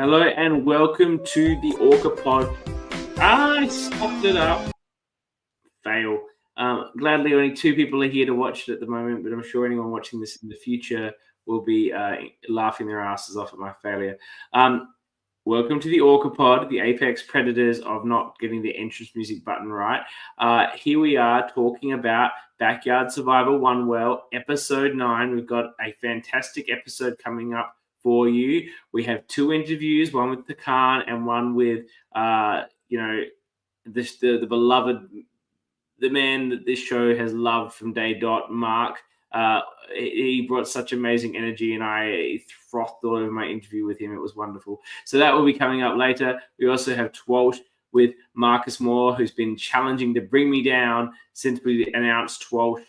Hello and welcome to the Orca Pod. I stopped it up. Fail. Gladly, only 2 people are here to watch it at the moment, but I'm sure anyone watching this in the future will be laughing their asses off at my failure. Welcome to the Orca Pod, the apex predators of not getting the entrance music button right. Here we are talking about Backyard Survival One Well, Episode 9. We've got a fantastic episode coming up for you. We have 2 interviews, one with Tarkan and one with, the beloved, the man that this show has loved from day dot, Marc. He brought such amazing energy and I frothed all over my interview with him. It was wonderful. So that will be coming up later. We also have TWIOLSH with Marcus Moore, who's been challenging to bring me down since we announced TWIOLSH.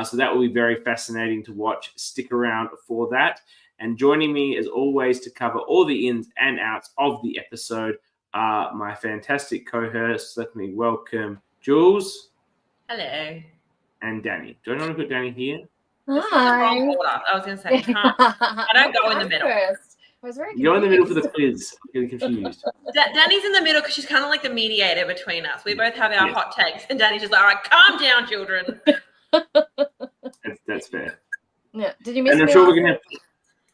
So that will be very fascinating to watch. Stick around for that. And joining me, as always, to cover all the ins and outs of the episode are my fantastic co-hosts. Let me welcome Jules. Hello. And Dani. Do I want to put Dani here? Hi. Wrong order. I was going to say, I don't go in the middle. I was very confused. You're in the middle for the quiz. I'm getting confused. Dani's in the middle because she's kind of like the mediator between us. We both have our hot takes, and Dani's just like, all right, calm down, children. That's fair. Yeah. Did you miss me? And I'm sure we're going to have...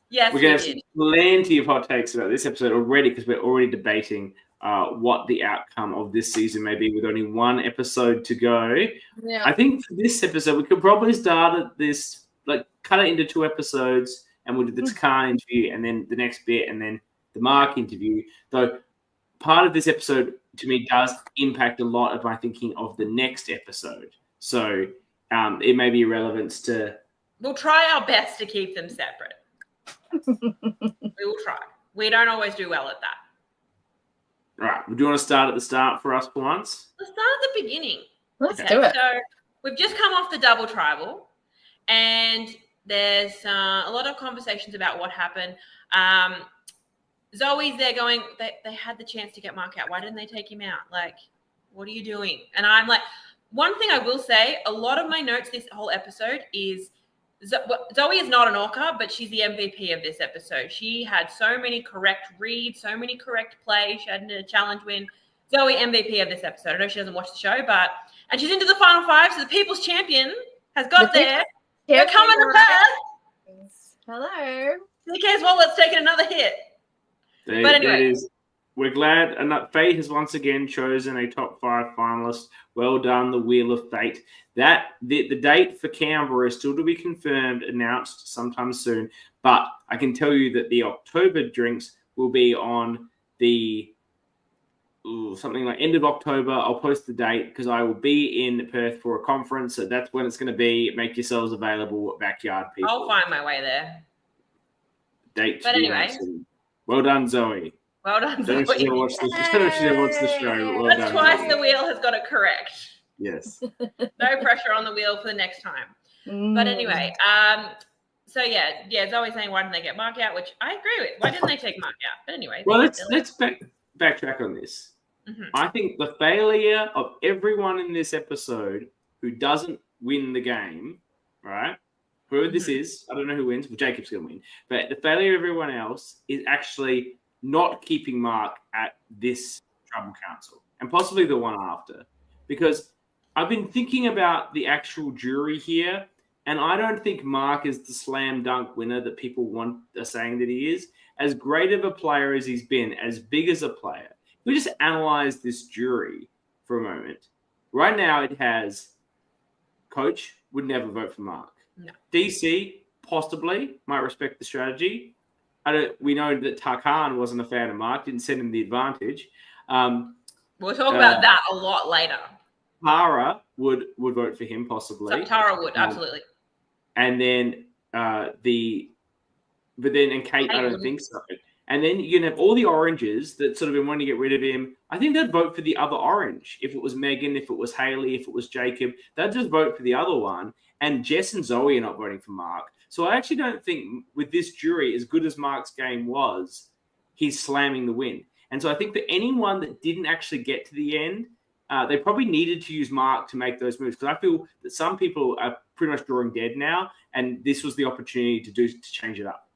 Yes, we're going to have plenty of hot takes about this episode already because we're already debating what the outcome of this season may be with only 1 episode to go. Yeah. I think for this episode, we could probably start at this, cut it into 2 episodes and we'll do the Tarkan interview and then the next bit and then the Marc interview. Though part of this episode, to me, does impact a lot of my thinking of the next episode. So it may be relevance to... We'll try our best to keep them separate. We will try. We don't always do well at that. Right. Do you want to start at the start for us for once? Let's start at the beginning. Let's do it. So we've just come off the double tribal, and there's a lot of conversations about what happened. Zoe's there going, they had the chance to get Marc out. Why didn't they take him out? Like, what are you doing? And I'm like, one thing I will say, a lot of my notes this whole episode is Zoe is not an orca, but she's the MVP of this episode. She had so many correct reads, so many correct plays. She had a challenge win. Zoe, MVP of this episode. I know she doesn't watch the show, and she's into the final 5, so the people's champion has got there. They're coming to Perth. Hello. Who cares? Well, let's take another hit. But anyway. We're glad Faye has once again chosen a top 5 finalist. Well done, the Wheel of Fate. The date for Canberra is still to be confirmed, announced sometime soon. But I can tell you that the October drinks will be on the something like end of October. I'll post the date because I will be in Perth for a conference. So that's when it's going to be. Make yourselves available, backyard people. I'll find my way there. But anyway. Well done, Zoe. Well done, Zoe. She never watched the show. Well That's twice the wheel has got it correct. Yes. No pressure on the wheel for the next time. But anyway, Zoe's saying, why didn't they get Marc out? Which I agree with. Why didn't they take Marc out? But anyway. Well, let's backtrack on this. Mm-hmm. I think the failure of everyone in this episode who doesn't win the game, right? Whoever this is, I don't know who wins. Well, Jacob's going to win. But the failure of everyone else is actually not keeping Marc at this Tribal Council and possibly the one after. Because I've been thinking about the actual jury here, and I don't think Marc is the slam dunk winner that people are saying that he is. As great of a player as he's been, as big as a player, if we just analyze this jury for a moment. Right now it has Coach would never vote for Marc. No. DC possibly might respect the strategy. We know that Tarkan wasn't a fan of Marc, didn't send him the advantage. We'll talk about that a lot later. Tara would vote for him, possibly. So Tara would, absolutely. And then and Kate I don't think so. And then you're going to have all the oranges that sort of been wanting to get rid of him. I think they'd vote for the other orange. If it was Megan, if it was Haley, if it was Jacob, they'd just vote for the other one. And Jess and Zoe are not voting for Marc. So I actually don't think with this jury, as good as Marc's game was, he's slamming the win. And so I think for anyone that didn't actually get to the end, they probably needed to use Marc to make those moves. Because I feel that some people are pretty much drawing dead now. And this was the opportunity to change it up.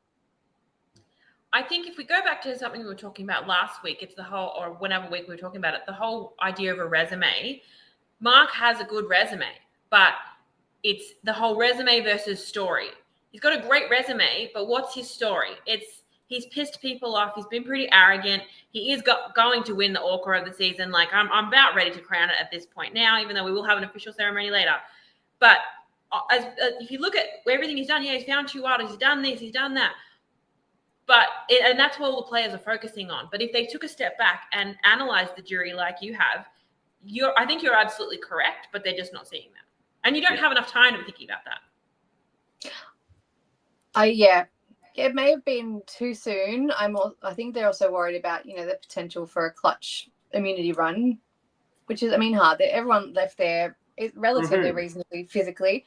I think if we go back to something we were talking about last week, it's the whole, or whenever week we were talking about it, the whole idea of a resume. Marc has a good resume, but it's the whole resume versus story. He's got a great resume, but what's his story? He's pissed people off. He's been pretty arrogant. He is going to win the Orca of the season. Like, I'm about ready to crown it at this point now, even though we will have an official ceremony later. But if you look at everything he's done, he's found 2 idols, he's done this, he's done that. And that's what all the players are focusing on. But if they took a step back and analyzed the jury like you have, I think you're absolutely correct, but they're just not seeing that. And you don't have enough time to be thinking about that. Yeah. It may have been too soon. I think they're also worried about, the potential for a clutch immunity run, which is, hard. Everyone left there is relatively reasonably physically.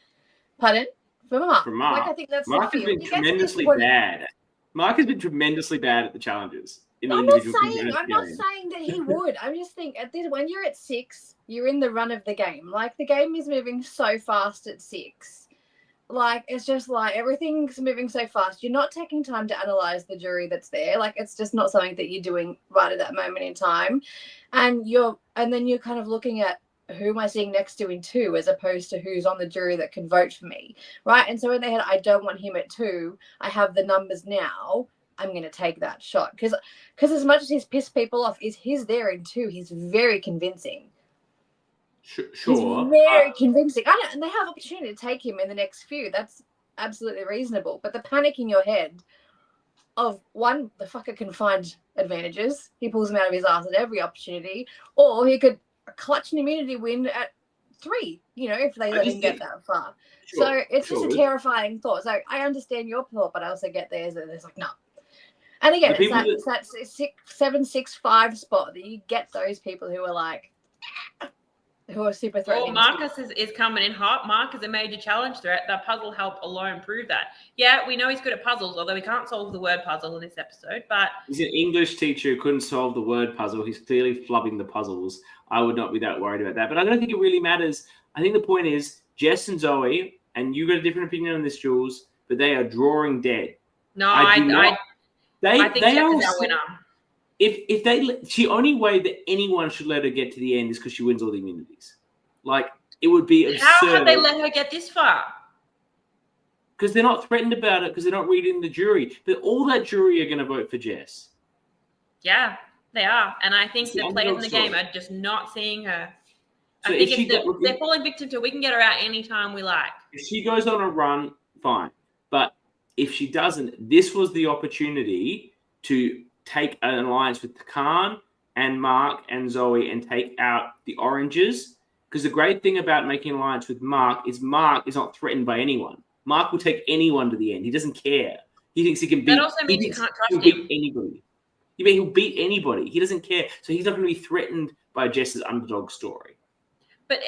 Pardon? From Marc. Like, I think that's Marc has been tremendously bad. Marc has been tremendously bad at the challenges. I'm not saying that he would. I'm just thinking when you're at 6, you're in the run of the game. Like, the game is moving so fast at 6. Like, it's just like everything's moving so fast. You're not taking time to analyze the jury that's there. Like, it's just not something that you're doing right at that moment in time. And then you're kind of looking at who am I seeing next to in 2 as opposed to who's on the jury that can vote for me, right? And so in their head, I don't want him at 2. I have the numbers now. I'm going to take that shot. Because as much as he's pissed people off, he's there in 2. He's very convincing. Sure. He's very convincing. I know, and they have opportunity to take him in the next few. That's absolutely reasonable. But the panic in your head of, one, the fucker can find advantages. He pulls them out of his ass at every opportunity. Or he could clutch an immunity win at 3, if they let him get that far. So it's just a terrifying thought. So I understand your thought, but I also get theirs, and it's like, no. And again, it's that 7-6-5 spot that you get those people who are like, who are super threatening. Well, Marcus is coming in hot. Marc is a major challenge threat. That puzzle help alone prove that. Yeah, we know he's good at puzzles, although we can't solve the word puzzle in this episode. But he's an English teacher who couldn't solve the word puzzle. He's clearly flubbing the puzzles. I would not be that worried about that. But I don't think it really matters. I think the point is Jess and Zoe, and you got a different opinion on this, Jules, but they are drawing dead. No, I think Jess is our winner. If the only way that anyone should let her get to the end is because she wins all the immunities. Like, it would be absurd. How have they let her get this far? Because they're not threatened about it, because they're not reading the jury. But all that jury are going to vote for Jess. Yeah, they are. And I think the players in the game are just not seeing her. So I think they're falling victim to, we can get her out anytime we like. If she goes on a run, fine. But if she doesn't, this was the opportunity to take an alliance with Tarkan and Marc and Zoe and take out the oranges. Because the great thing about making an alliance with Marc is not threatened by anyone. Marc will take anyone to the end. He doesn't care. He thinks he can beat. That also means you can't trust him. Anybody. He'll beat anybody. He doesn't care. So he's not going to be threatened by Jess's underdog story. But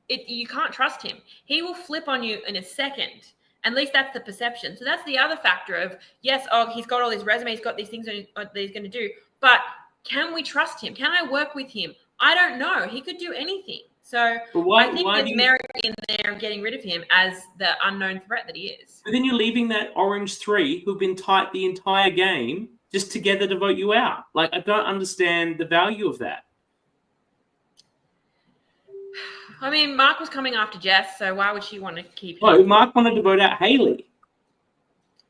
you can't trust him. He will flip on you in a second. At least that's the perception. So that's the other factor of, yes, he's got all his resume, he's got these things that he's going to do. But can we trust him? Can I work with him? I don't know. He could do anything. So I think there's merit in there of getting rid of him as the unknown threat that he is. But then you're leaving that orange 3 who've been tight the entire game just together to vote you out. Like, I don't understand the value of that. I mean, Marc was coming after Jess, so why would she want to keep him? Oh, Marc wanted to vote out Haley.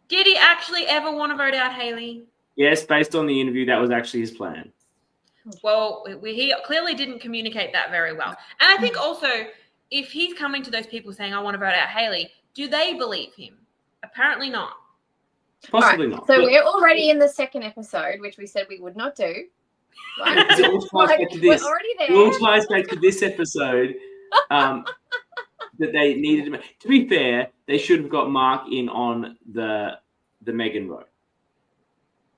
Did he actually ever want to vote out Haley? Yes, based on the interview, that was actually his plan. Well, he clearly didn't communicate that very well. And I think also, if he's coming to those people saying, I want to vote out Haley, do they believe him? Apparently not. Possibly not. So we're already in the 2nd episode, which we said we would not do. Right? It all ties back to this. We're already there. It all ties back to this episode. That they needed to be fair, they should have got Marc in on the Megan vote.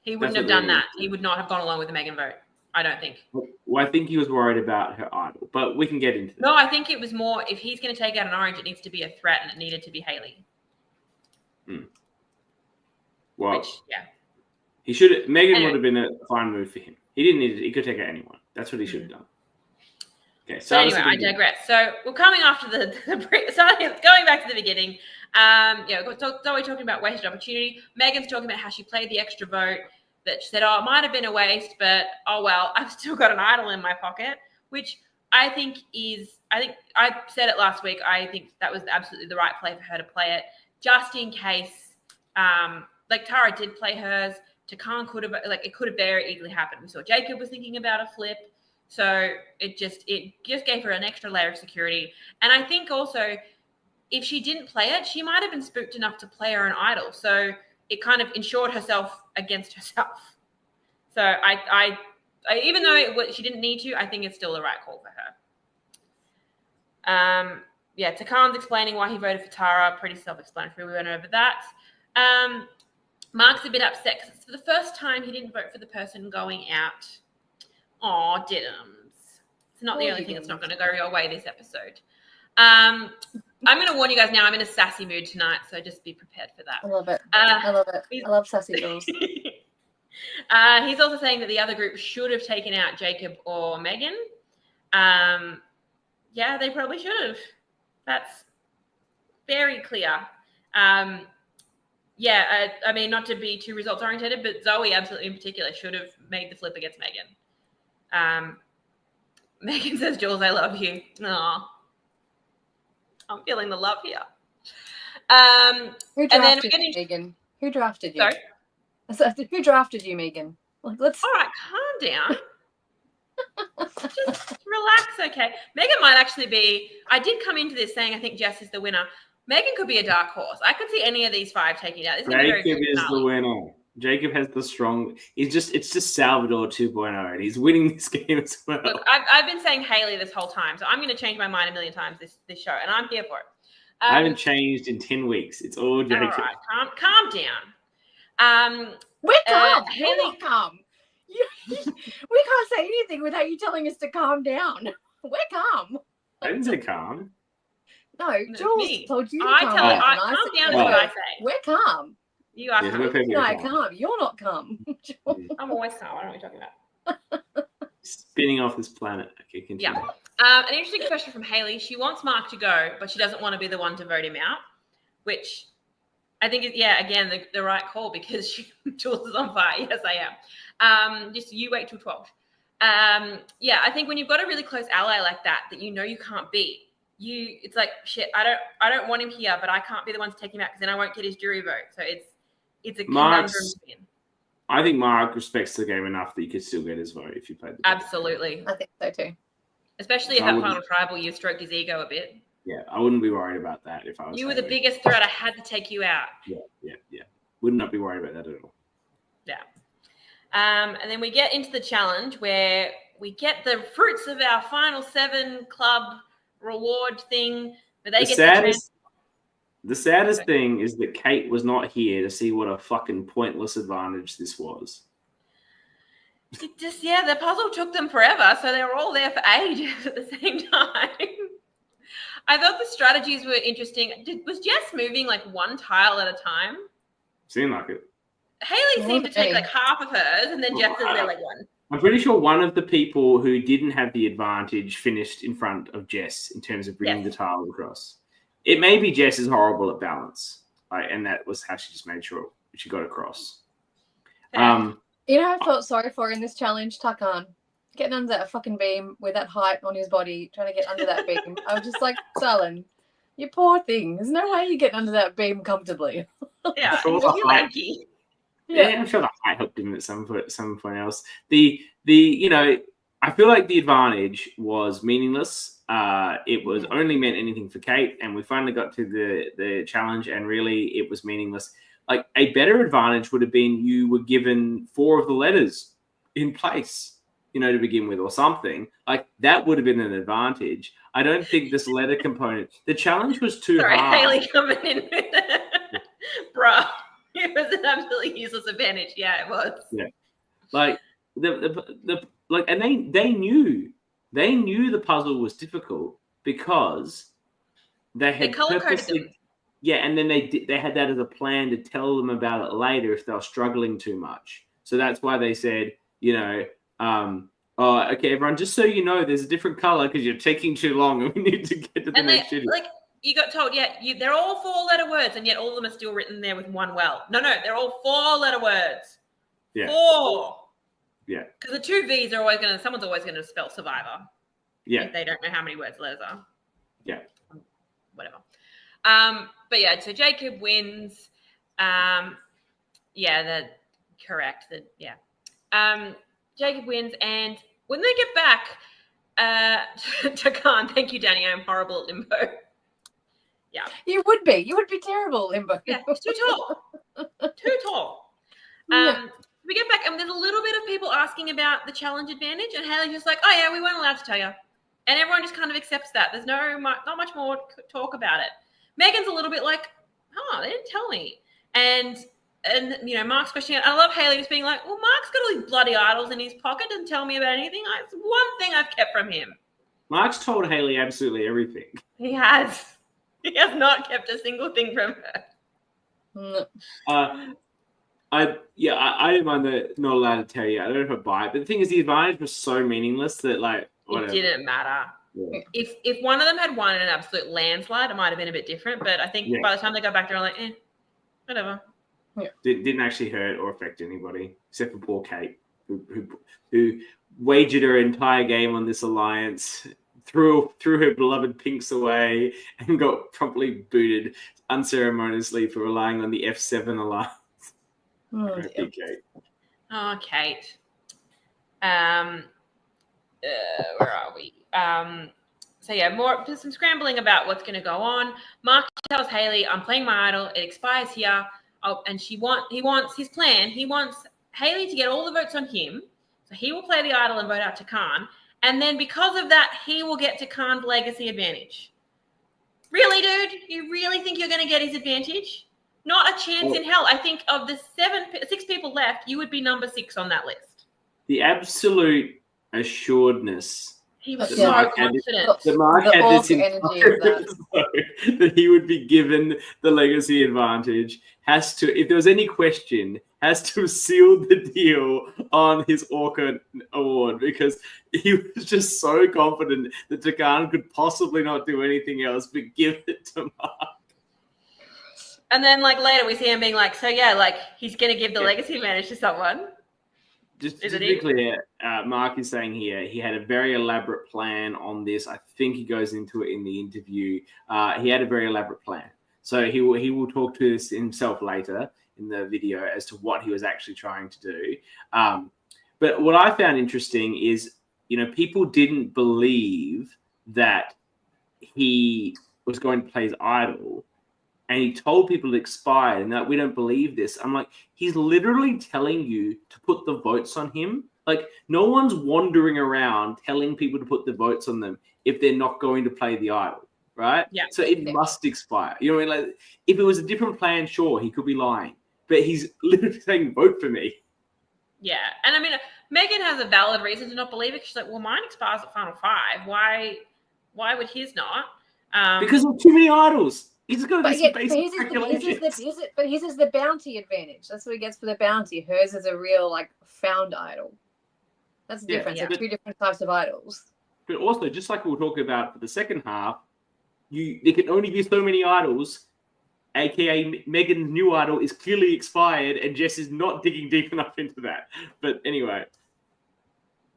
He wouldn't have done that. He would not have gone along with the Megan vote, I don't think. Well, I think he was worried about her idol, but we can get into that. No, I think it was more, if he's going to take out an orange, it needs to be a threat, and it needed to be Haley. Well, Megan would have been a fine move for him. He didn't need it. He could take out anyone. That's what he should have done. Okay, so anyway, I digress. So we're coming after going back to the beginning. Yeah, Zoe talking about wasted opportunity. Megan's talking about how she played the extra vote. That she said, "Oh, it might have been a waste, but oh well, I've still got an idol in my pocket," which I think I said it last week. I think that was absolutely the right play for her to play it, just in case. Like Tara did play hers. Tarkan could have it could have very easily happened. We saw Jacob was thinking about a flip, so it just gave her an extra layer of security. And I think also, if she didn't play it, she might have been spooked enough to play her own idol. So it kind of insured herself against herself. So I even though she didn't need to, I think it's still the right call for her. Yeah, Tarkan's explaining why he voted for Tara. Pretty self-explanatory. We went over that. Mark's a bit upset because it's for the first time he didn't vote for the person going out. Aw, Diddums. It's not the only thing that's not going to go your way this episode. I'm going to warn you guys now, I'm in a sassy mood tonight, so just be prepared for that. I love it. I love it. I love sassy girls. He's also saying that the other group should have taken out Jacob or Megan. Yeah, they probably should have. That's very clear. Yeah, I mean, not to be too results oriented, but Zoe absolutely in particular should have made the flip against Megan. Megan says, "Jules, I love you." Aww. I'm feeling the love here. Who drafted you, Megan? Who drafted you? Sorry? Who drafted you, Megan? Let's. All right, calm down. Just relax, okay? Megan might actually be. I did come into this saying I think Jess is the winner. Megan could be a dark horse. I could see any of these five taking it out. Jacob is the winner. Jacob has the strong. It's just Salvador 2.0, and he's winning this game as well. Look, I've been saying Haley this whole time, so I'm going to change my mind a million times this show, and I'm here for it. I haven't changed in 10 weeks. It's all Jacob. All right, calm down. We're calm. Haley, we're not calm. We can't say anything without you telling us to calm down. We're calm. I didn't say calm. No, Jules told you to calm down. Calm down is what I say. We're calm. You are calm. Calm. You're not calm. I'm always calm. I don't know what you're talking about. Spinning off this planet. Okay, continue. Yeah. An interesting question from Haley. She wants Mark to go, but she doesn't want to be the one to vote him out, which I think is, again, the right call because Jules is on fire. Yes, I am. Just you wait till 12. I think when you've got a really close ally like that you know you can't beat, it's like, shit, I don't want him here, but I can't be the one to take him out because then I won't get his jury vote. So it's a conundrum. I think Mark respects the game enough that you could still get his vote if you played the game. Absolutely. I think so too. Especially if that final tribal you stroked his ego a bit. Yeah, I wouldn't be worried about that if I was. You were the biggest threat. I had to take you out. Yeah. Would not be worried about that at all. Yeah. And then we get into the challenge where we get the fruits of our final 7 club reward thing. Where they the saddest thing is that Kate was not here to see what a fucking pointless advantage this was. The puzzle took them forever, so they were all there for ages at the same time. I thought the strategies were interesting. Was Jess moving like one tile at a time? Seemed like it. Haley seemed to take like half of hers, and then Jess was there like one. I'm pretty sure one of the people who didn't have the advantage finished in front of Jess in terms of bringing the tile across. It may be Jess is horrible at balance, and that was how she just made sure she got across. You know who I felt sorry for in this challenge? Tarkan. Getting under that fucking beam with that height on his body, trying to get under that beam. I was just like, Salin, you poor thing. There's no way you're getting under that beam comfortably. Yeah, sure you're lanky. I'm sure the height helped him at some point else. I feel like the advantage was meaningless. It was only meant anything for Kate, and we finally got to the challenge, and really it was meaningless. Like, a better advantage would have been you were given 4 of the letters in place, to begin with, or something. Like, that would have been an advantage. I don't think this letter component, the challenge was too hard. Haley coming in with it. Bruh. It was an absolutely useless advantage. Yeah, it was. Yeah. Like, and they knew the puzzle was difficult because they had color-coded them. Yeah, and then they had that as a plan to tell them about it later if they were struggling too much. So that's why they said, okay, everyone, just so you know, there's a different color because you're taking too long and we need to get to the next city. Like, You got told, they're all 4-letter words, and yet all of them are still written there with one well. No, they're all 4-letter words. Yeah. 4. Yeah. Because the 2 V's are someone's always going to spell survivor. Yeah. If they don't know how many words letters are. Yeah. Whatever. But yeah, so Jacob wins. Correct. Jacob wins, and when they get back, Tarkan, thank you, Dani. I'm horrible at limbo. Yeah. You would be terrible, Limbo. Yeah, it's too tall. We get back, and there's a little bit of people asking about the challenge advantage, and Haley's just like, oh yeah, we weren't allowed to tell you. And everyone just kind of accepts that. There's not much more talk about it. Megan's a little bit like, they didn't tell me. And Mark's questioning it. I love Haley just being like, well, Mark's got all these bloody idols in his pocket, didn't tell me about anything. It's one thing I've kept from him. Mark's told Haley absolutely everything. He has. He has not kept a single thing from her. I don't mind that not allowed to tell you. I don't know if I buy it. But the thing is, the advantage was so meaningless that, like, whatever. It didn't matter. Yeah. If one of them had won in an absolute landslide, it might have been a bit different. But I think by the time they got back, they were like, whatever. Yeah. Didn't actually hurt or affect anybody, except for poor Kate, who wagered her entire game on this alliance, threw her beloved pinks away, and got promptly booted unceremoniously for relying on the F7 alliance. Kate. Oh, Kate. Where are we? Some scrambling about what's going to go on. Mark tells Haley, I'm playing my idol. It expires here. And he wants his plan. He wants Haley to get all the votes on him. So he will play the idol and vote out Tarkan. And then because of that, he will get Tarkan's legacy advantage. Really, dude? You really think you're going to get his advantage? Not a chance in hell. I think of the 6 people left, you would be number 6 on that list. The absolute assuredness. He was so confident. That Mark had this that he would be given the legacy advantage if there was any question, has to seal the deal on his Orca award, because he was just so confident that Tarkan could possibly not do anything else but give it to Mark. And then, later we see him being like, he's going to give the legacy advantage to someone. Just to be clear, Mark is saying here he had a very elaborate plan on this. I think he goes into it in the interview. He had a very elaborate plan. So he will talk to this himself later in the video as to what he was actually trying to do. But what I found interesting is, people didn't believe that he was going to play his idol. And he told people it expired and that we don't believe this. I'm like, he's literally telling you to put the votes on him. Like, no one's wandering around telling people to put the votes on them if they're not going to play the idol, right? Yeah. So it must expire. You know what I mean? Like, if it was a different plan, sure, he could be lying. But he's literally saying, vote for me. Yeah. And I mean, Megan has a valid reason to not believe it. She's like, well, mine expires at Final 5. Why would his not? Because there's too many idols. He's got but his is the bounty advantage. That's what he gets for the bounty. Hers is a real found idol. That's the difference. There are 2 different types of idols. But also, just like we'll talk about for the second half, there can only be so many idols. AKA Megan's new idol is clearly expired, and Jess is not digging deep enough into that. But anyway,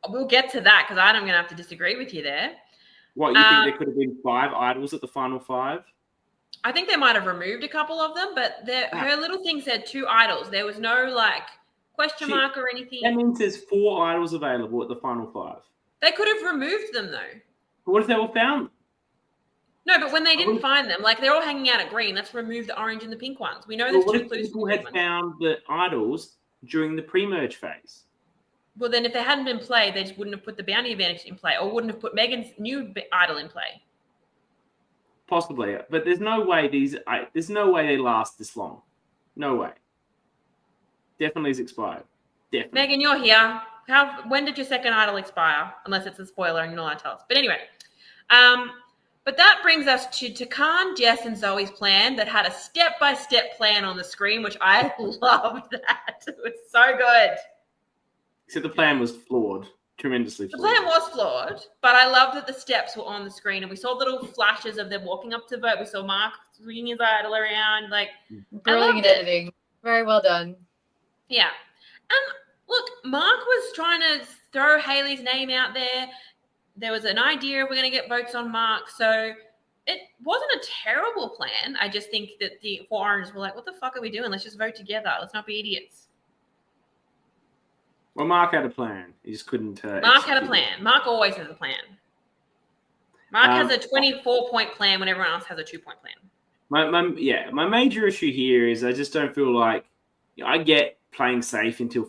we'll get to that because I'm going to have to disagree with you there. What, you think there could have been 5 idols at the final 5? I think they might have removed a couple of them, but her little thing said 2 idols. There was no question mark or anything. That means there's 4 idols available at the final 5. They could have removed them though. But what if they all found? No, but when they didn't find them, they're all hanging out at green. Let's remove the orange and the pink ones. We know there's 2 clues. People had found the idols during the pre-merge phase. Well, then if they hadn't been played, they just wouldn't have put the bounty advantage in play, or wouldn't have put Megan's new idol in play. Possibly, but there's no way they last this long. No way. Definitely is expired. Definitely. Megan, you're here. When did your second idol expire? Unless it's a spoiler and you're not allowed to tell us. But anyway, but that brings us to Tarkan, Jess, and Zoe's plan that had a step-by-step plan on the screen, which I loved that. It was so good. Except the plan was flawed. tremendously The flawed. plan was flawed, but I love that the steps were on the screen and we saw little flashes of them walking up to vote. We saw Mark swinging his idol around. Like, Brilliant editing. Very well done. Yeah. And look, Mark was trying to throw Haley's name out there. There was an idea we're going to get votes on Mark. So it wasn't a terrible plan. I just think that the 4 Oranges were like, what the fuck are we doing? Let's just vote together. Let's not be idiots. Well, Mark had a plan. He just couldn't. Mark had a plan. Mark always has a plan. Mark has a 24-point plan when everyone else has a 2-point plan. My major issue here is I just don't feel like I get playing safe until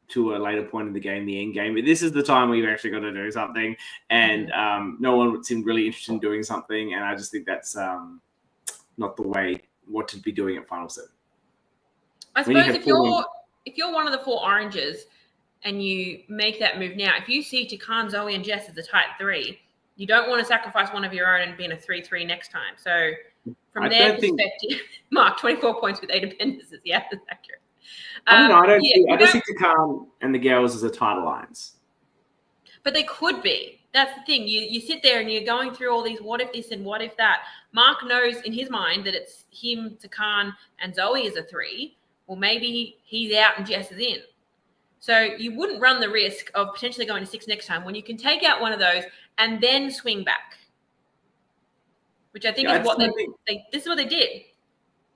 to a later point in the game, the end game. But this is the time where you've actually got to do something, and no one seemed really interested in doing something. And I just think that's not the way what to be doing at Final 7. I suppose if you're one of the 4 Oranges and you make that move now, if you see Tarkan, Zoe, and Jess as a tight 3, you don't want to sacrifice one of your own and be in a 3-3 next time. So from their perspective, Mark, 24 points with 8 appendices. Yeah, that's accurate. I don't think Tarkan and the girls as a tight alliance. But they could be. That's the thing. You sit there and you're going through all these what if this and what if that. Mark knows in his mind that it's him, Tarkan, and Zoe is a 3. Well, maybe he's out and Jess is in. So you wouldn't run the risk of potentially going to 6 next time when you can take out one of those and then swing back. Which I think is what this is what they did.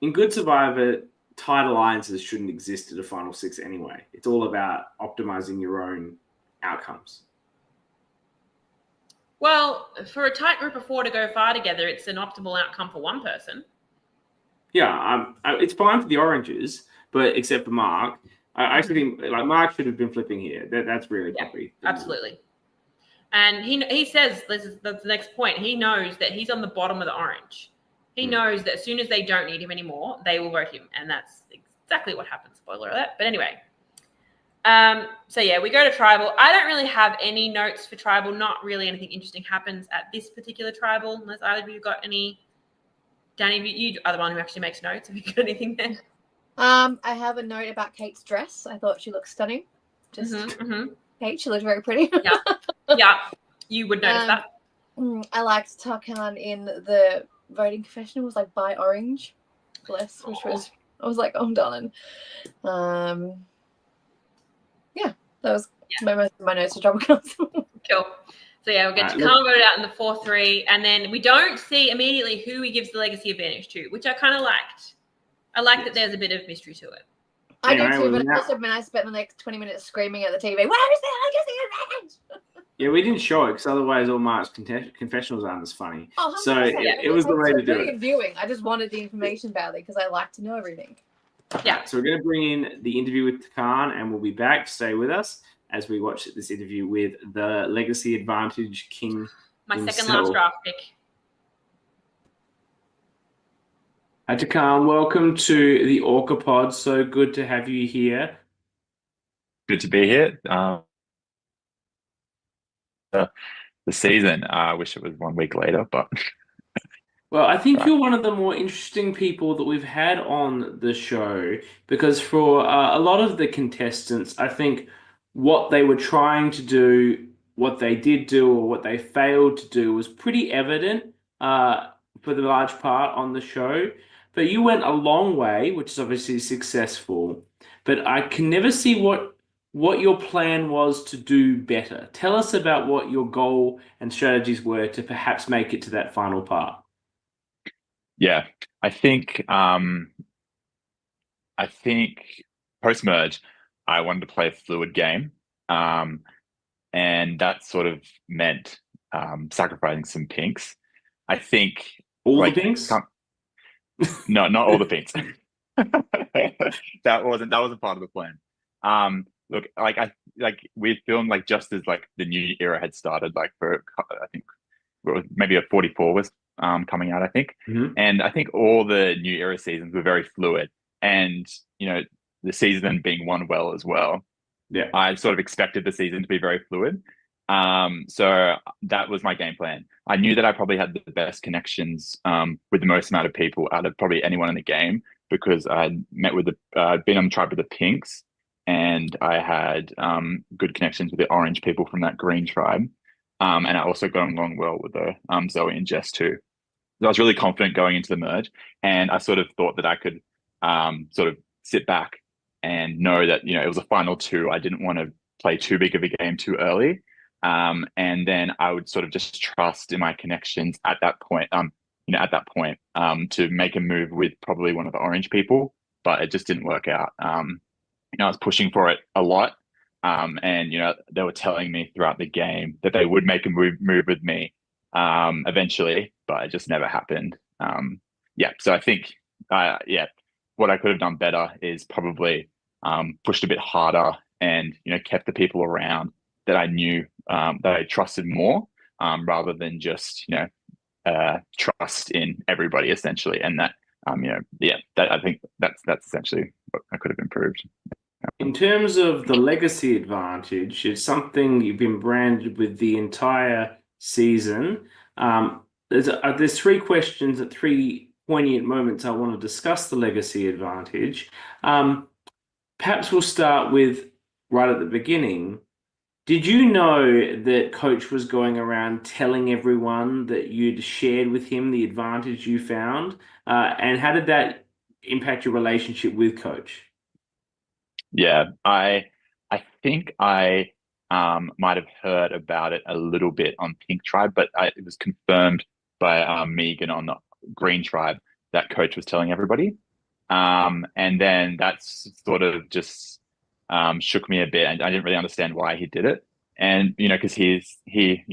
In Good Survivor, tight alliances shouldn't exist at a Final 6 anyway. It's all about optimizing your own outcomes. Well, for a tight group of 4 to go far together, it's an optimal outcome for one person. Yeah, it's fine for the Oranges, but except for Mark. I actually think Mark should have been flipping here. That's really puppy. Absolutely. And he says, this is the next point, he knows that he's on the bottom of the orange. He knows that as soon as they don't need him anymore, they will vote him. And that's exactly what happens. Spoiler alert. But anyway. So yeah, we go to Tribal. I don't really have any notes for Tribal. Not really anything interesting happens at this particular Tribal, unless either of you got any. Dani, you are the one who actually makes notes. Have you got anything there? I have a note about Kate's dress. I thought she looked stunning. Kate, she looked very pretty. Yeah, you would notice that. I liked Tarkan in the voting confession. It was like buy orange, bless, which was I was like, oh darling. Yeah, that was most of my notes for Trouble Comes. Cool. So yeah, we'll get Tarkan voted out in the 4-3, and then we don't see immediately who he gives the legacy advantage to, which I kind of liked. I like that there's a bit of mystery to it. I do too, but it also meant I spent the next 20 minutes screaming at the TV, where is the legacy advantage? Yeah, we didn't show it because otherwise all Mark's confessionals aren't as funny. Oh, so it was the way to do it. Viewing. I just wanted the information badly because I like to know everything. Yeah. So we're going to bring in the interview with Tarkan, and we'll be back. Stay with us as we watch this interview with the legacy advantage king. My second last draft pick. Hi, Tarkan. Welcome to the Orca Pod. So good to have you here. Good to be here. The season. I wish it was 1 week later, but well, I think you're one of the more interesting people that we've had on the show because for a lot of the contestants, I think what they were trying to do, what they did do, or what they failed to do was pretty evident for the large part on the show. But you went a long way, which is obviously successful. But I can never see what your plan was to do better. Tell us about what your goal and strategies were to perhaps make it to that final part. Yeah, I think post-merge, I wanted to play a fluid game. And that sort of meant sacrificing some pinks. I think all the pinks? No, not all the pinks. that wasn't part of the plan. Look, we filmed just as the new era had started. For I think maybe a 44 was coming out. I think, and I think all the new era seasons were very fluid, and the season being one well as well. Yeah, I sort of expected the season to be very fluid. So that was my game plan. I knew that I probably had the best connections with the most amount of people out of probably anyone in the game because I met with been on the tribe with the pinks, and I had good connections with the orange people from that green tribe. And I also got along well with the Zoe and Jess too. So I was really confident going into the merge, and I sort of thought that I could sort of sit back and know that it was a final two. I didn't want to play too big of a game too early, and then I would sort of just trust in my connections at that point. To make a move with probably one of the orange people, but it just didn't work out. I was pushing for it a lot, and they were telling me throughout the game that they would make a move with me eventually, but it just never happened. So I think, what I could have done better is probably pushed a bit harder and kept the people around that I knew that I trusted more, rather than just trust in everybody essentially, and that that I think that's essentially what I could have improved. In terms of the legacy advantage, it's something you've been branded with the entire season. There's three questions at three poignant moments I want to discuss the legacy advantage. Perhaps we'll start with right at the beginning. Did you know that Coach was going around telling everyone that you'd shared with him the advantage you found? And how did that impact your relationship with Coach? Yeah, I think I might have heard about it a little bit on Pink Tribe, but it was confirmed by Megan on the Green Tribe that Coach was telling everybody. And then that's sort of just shook me a bit, and I didn't really understand why he did it. And because he's a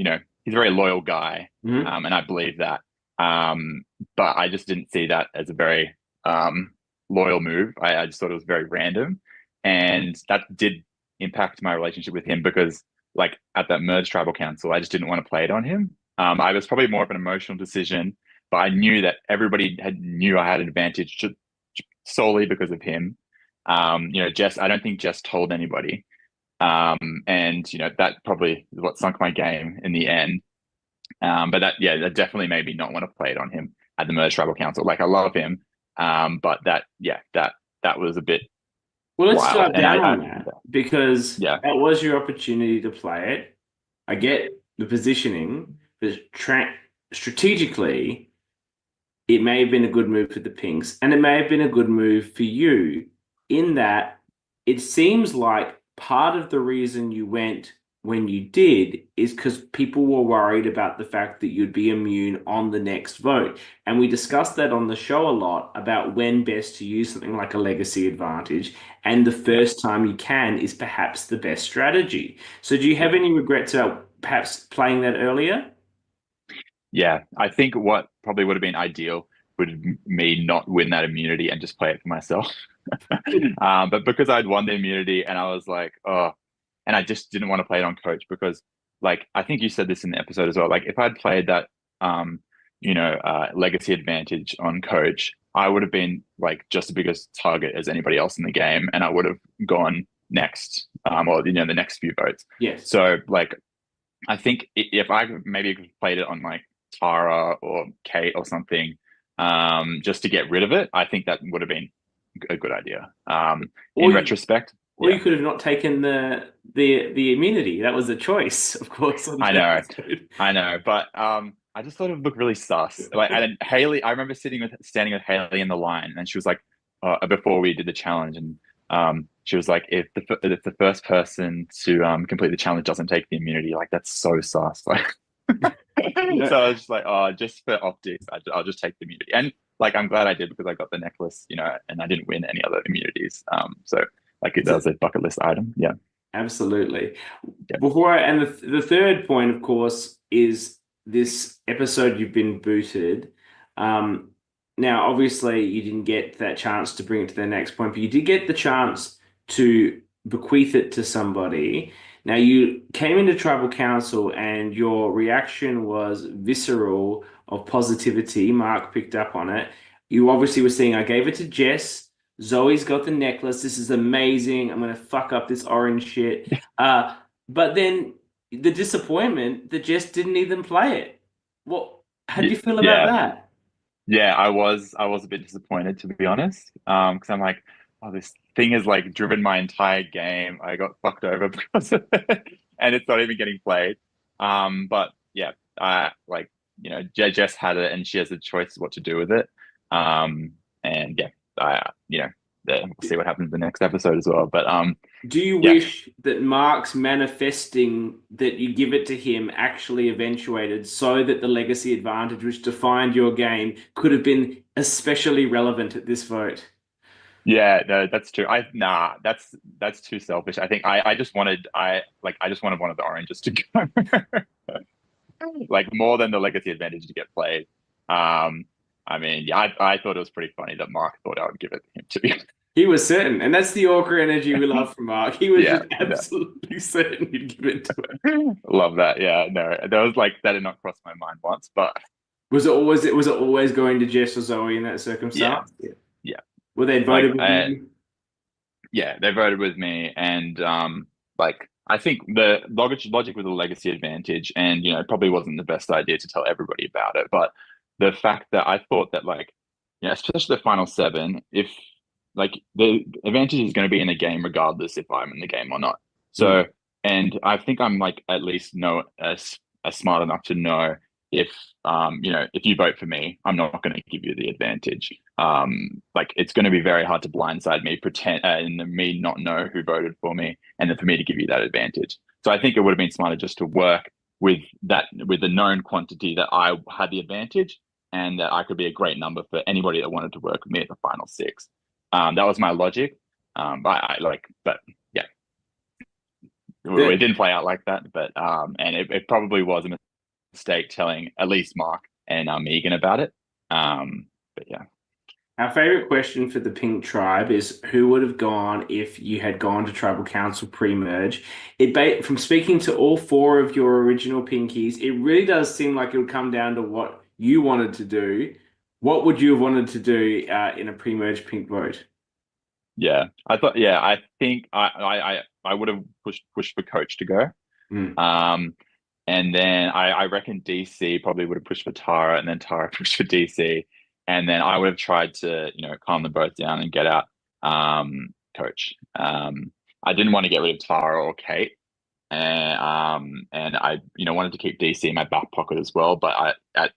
very loyal guy, and I believe that. But I just didn't see that as a very loyal move. I just thought it was very random. And that did impact my relationship with him, because like at that merge tribal council, I just didn't want to play it on him. I was probably more of an emotional decision, but I knew that everybody knew I had an advantage solely because of him. Jess, I don't think Jess told anybody. And that probably is what sunk my game in the end. But that definitely made me not want to play it on him at the merge tribal council. Like, I love him. But that was a bit. Well, let's wild. dive down on that, because that was your opportunity to play it. I get the positioning, but strategically, it may have been a good move for the Pinks, and it may have been a good move for you, in that it seems like part of the reason you went when you did is because people were worried about the fact that you'd be immune on the next vote. And we discussed that on the show a lot, about when best to use something like a legacy advantage. And the first time you can is perhaps the best strategy. So do you have any regrets about perhaps playing that earlier? Yeah, I think what probably would have been ideal would me not win that immunity and just play it for myself. But because I'd won the immunity, and I was like, oh, and I just didn't want to play it on Coach, because like, I think you said this in the episode as well, like if I'd played that legacy advantage on Coach, I would have been like just as big a target as anybody else in the game, and I would have gone next, or the next few votes. Yes. So like, I think if I maybe played it on like Tara or Kate or something, just to get rid of it, I think that would have been a good idea. In retrospect. Or you could have not taken the immunity. That was a choice, of course. I know, but I just thought it would look really sus. Like, and Haley, I remember standing with Haley in the line, and she was like, before we did the challenge, and she was like, if the first person to complete the challenge doesn't take the immunity, like, that's so sus. Like, so I was just like, oh, just for optics, I'll just take the immunity. And like, I'm glad I did, because I got the necklace, and I didn't win any other immunities. So like, that was a bucket list item. Yeah, absolutely. Yeah. The third point, of course, is this episode you've been booted. Now, obviously, you didn't get that chance to bring it to the next point, but you did get the chance to bequeath it to somebody. Now, you came into tribal council, and your reaction was visceral of positivity. Mark picked up on it. You obviously were saying, I gave it to Jess. Zoe's got the necklace. This is amazing. I'm going to fuck up this orange shit. But then the disappointment that Jess didn't even play it. How do you feel about that? Yeah, I was a bit disappointed, to be honest. Because I'm like, oh, this thing has like driven my entire game. I got fucked over because of it, and it's not even getting played. But yeah, like Jess had it, and she has a choice what to do with it. And yeah, we'll see what happens in the next episode as well. But Do you yeah, wish that Mark's manifesting that you give it to him actually eventuated so that the legacy advantage, which defined your game, could have been especially relevant at this vote? yeah, no, that's true. That's too selfish. I think I just wanted one of the oranges to go, like more than the legacy advantage to get played. I mean, yeah, I thought it was pretty funny that Mark thought I would give it to him, to be honest. He was certain, and that's the awkward energy we love from Mark. He was Yeah, just absolutely certain you'd give it to him. no. Love that. Yeah, no, that was like that did not cross my mind once, but Was it always going to Jess or Zoe in that yeah, circumstance? yeah, Well, they like voted with you. yeah, they voted with me, and like I think the logic with the legacy advantage, and it probably wasn't the best idea to tell everybody about it, but the fact that I thought that like, especially the final seven, if like the advantage is going to be in the game regardless if I'm in the game or not. So, and I think I'm like at least know as smart enough to know if if you vote for me, I'm not going to give you the advantage. Like it's going to be very hard to blindside me, pretend and me not know who voted for me, and then for me to give you that advantage. So I think it would have been smarter just to work with the known quantity that I had the advantage, and that I could be a great number for anybody that wanted to work with me at the final six. That was my logic. But yeah, it didn't play out like that. But and it probably was a mistake telling at least Mark and Megan about it. But yeah. Our favorite question for the Pink Tribe is who would have gone if you had gone to Tribal Council pre-merge? From speaking to all four of your original Pinkies, it really does seem like it would come down to what you wanted to do. What would you have wanted to do in a pre-merge Pink vote? Yeah, I think I would have pushed for Coach to go. And then I reckon DC probably would have pushed for Tara, and then Tara pushed for DC, and then I would have tried to calm them both down and get out Coach. I didn't want to get rid of Tara or Kate, and I wanted to keep DC in my back pocket as well. But at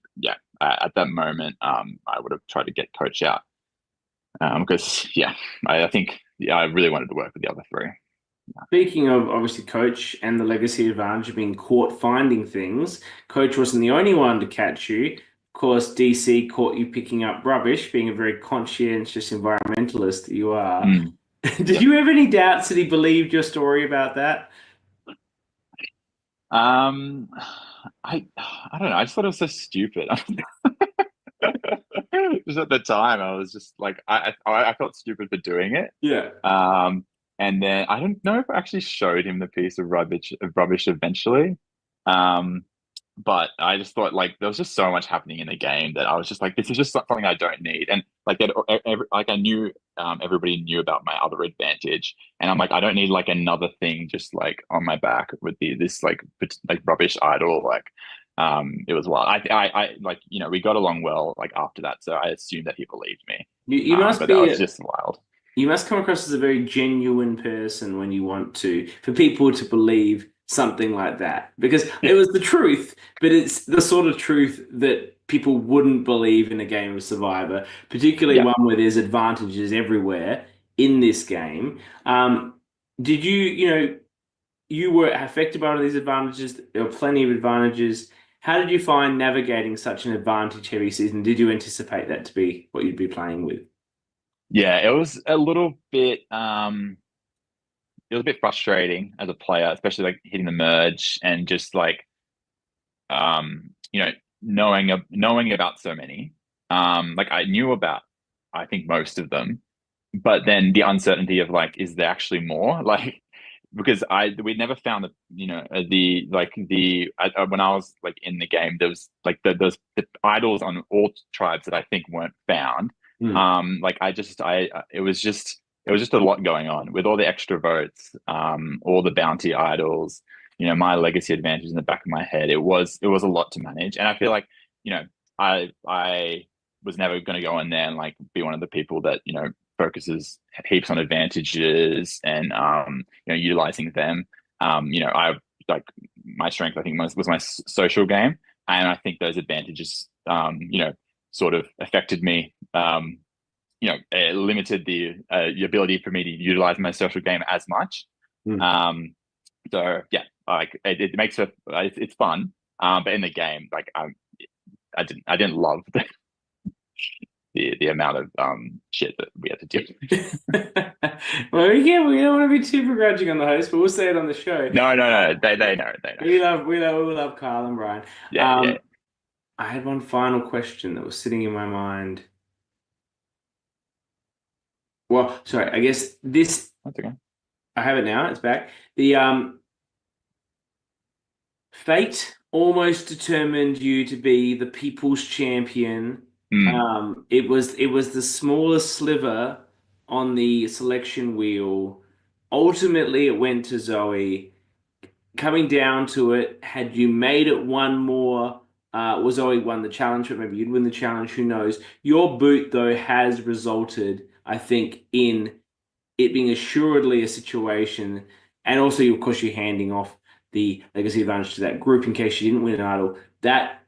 that moment I would have tried to get Coach out. Because I think I really wanted to work with the other three. Speaking of obviously Coach and the legacy advantage of being caught finding things, Coach wasn't the only one to catch you. Of course, DC caught you picking up rubbish, being a very conscientious environmentalist that you are. Did you have any doubts that he believed your story about that? I don't know. I just thought it was so stupid. Just at the time, I was just like, I felt stupid for doing it. Yeah. And then I don't know if I actually showed him the piece of rubbish eventually. But I just thought like there was just so much happening in the game that I was just like, this is just something I don't need. And like that, like I knew everybody knew about my other advantage, and I'm like, I don't need like another thing just like on my back with this like rubbish idol. Like, it was wild. I like we got along well like after that, so I assumed that he believed me. You must but be that was just wild. You must come across as a very genuine person when you want for people to believe something like that, because it was the truth, but it's the sort of truth that people wouldn't believe in a game of Survivor, particularly one where there's advantages everywhere in this game. Did you were affected by all of these advantages? There were plenty of advantages. How did you find navigating such an advantage-heavy season? Did you anticipate that to be what you'd be playing with? Yeah, it was a little bit it was a bit frustrating as a player, especially like hitting the merge and just like knowing about so many. Like I knew about I think most of them, but then the uncertainty of like, is there actually more? Like because we never found when I was like in the game, there was like the idols on all tribes that I think weren't found. Like it was just a lot going on with all the extra votes, all the bounty idols, my legacy advantage in the back of my head. It was a lot to manage, and I feel like I was never going to go in there and like be one of the people that focuses heaps on advantages and utilizing them. I like my strength. I think was my social game, and I think those advantages, sort of affected me. It limited the ability for me to utilize my social game as much. So yeah, like it makes it's fun. But in the game, like I didn't love the amount of shit that we had to deal with. Well, we don't want to be too begrudging on the host, but we'll say it on the show. No. They know. We love Carl and Brian. Yeah. I had one final question that was sitting in my mind. Well, sorry, I guess this. That's okay. I have it now. It's back. The fate almost determined you to be the people's champion. It was the smallest sliver on the selection wheel. Ultimately, it went to Zoe. Coming down to it, had you made it one more, was Zoe won the challenge, but maybe you'd win the challenge. Who knows? Your boot, though, has resulted, I think, in it being assuredly a situation, and also, of course, you're handing off the legacy advantage to that group in case you didn't win an idol. That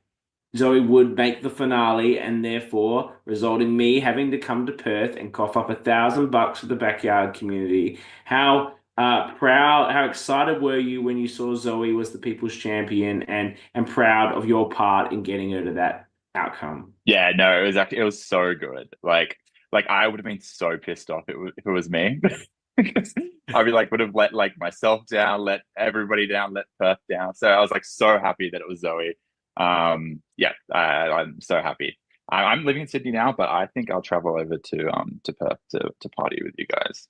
Zoe would make the finale, and therefore result in me having to come to Perth and cough up $1,000 for the backyard community. How proud, how excited were you when you saw Zoe was the people's champion, and proud of your part in getting her to that outcome? Yeah, no, it was so good. Like I would have been so pissed off if it was me. I would have let like myself down, let everybody down, let Perth down. So I was like so happy that it was Zoe. I'm so happy. I'm living in Sydney now, but I think I'll travel over to Perth to party with you guys.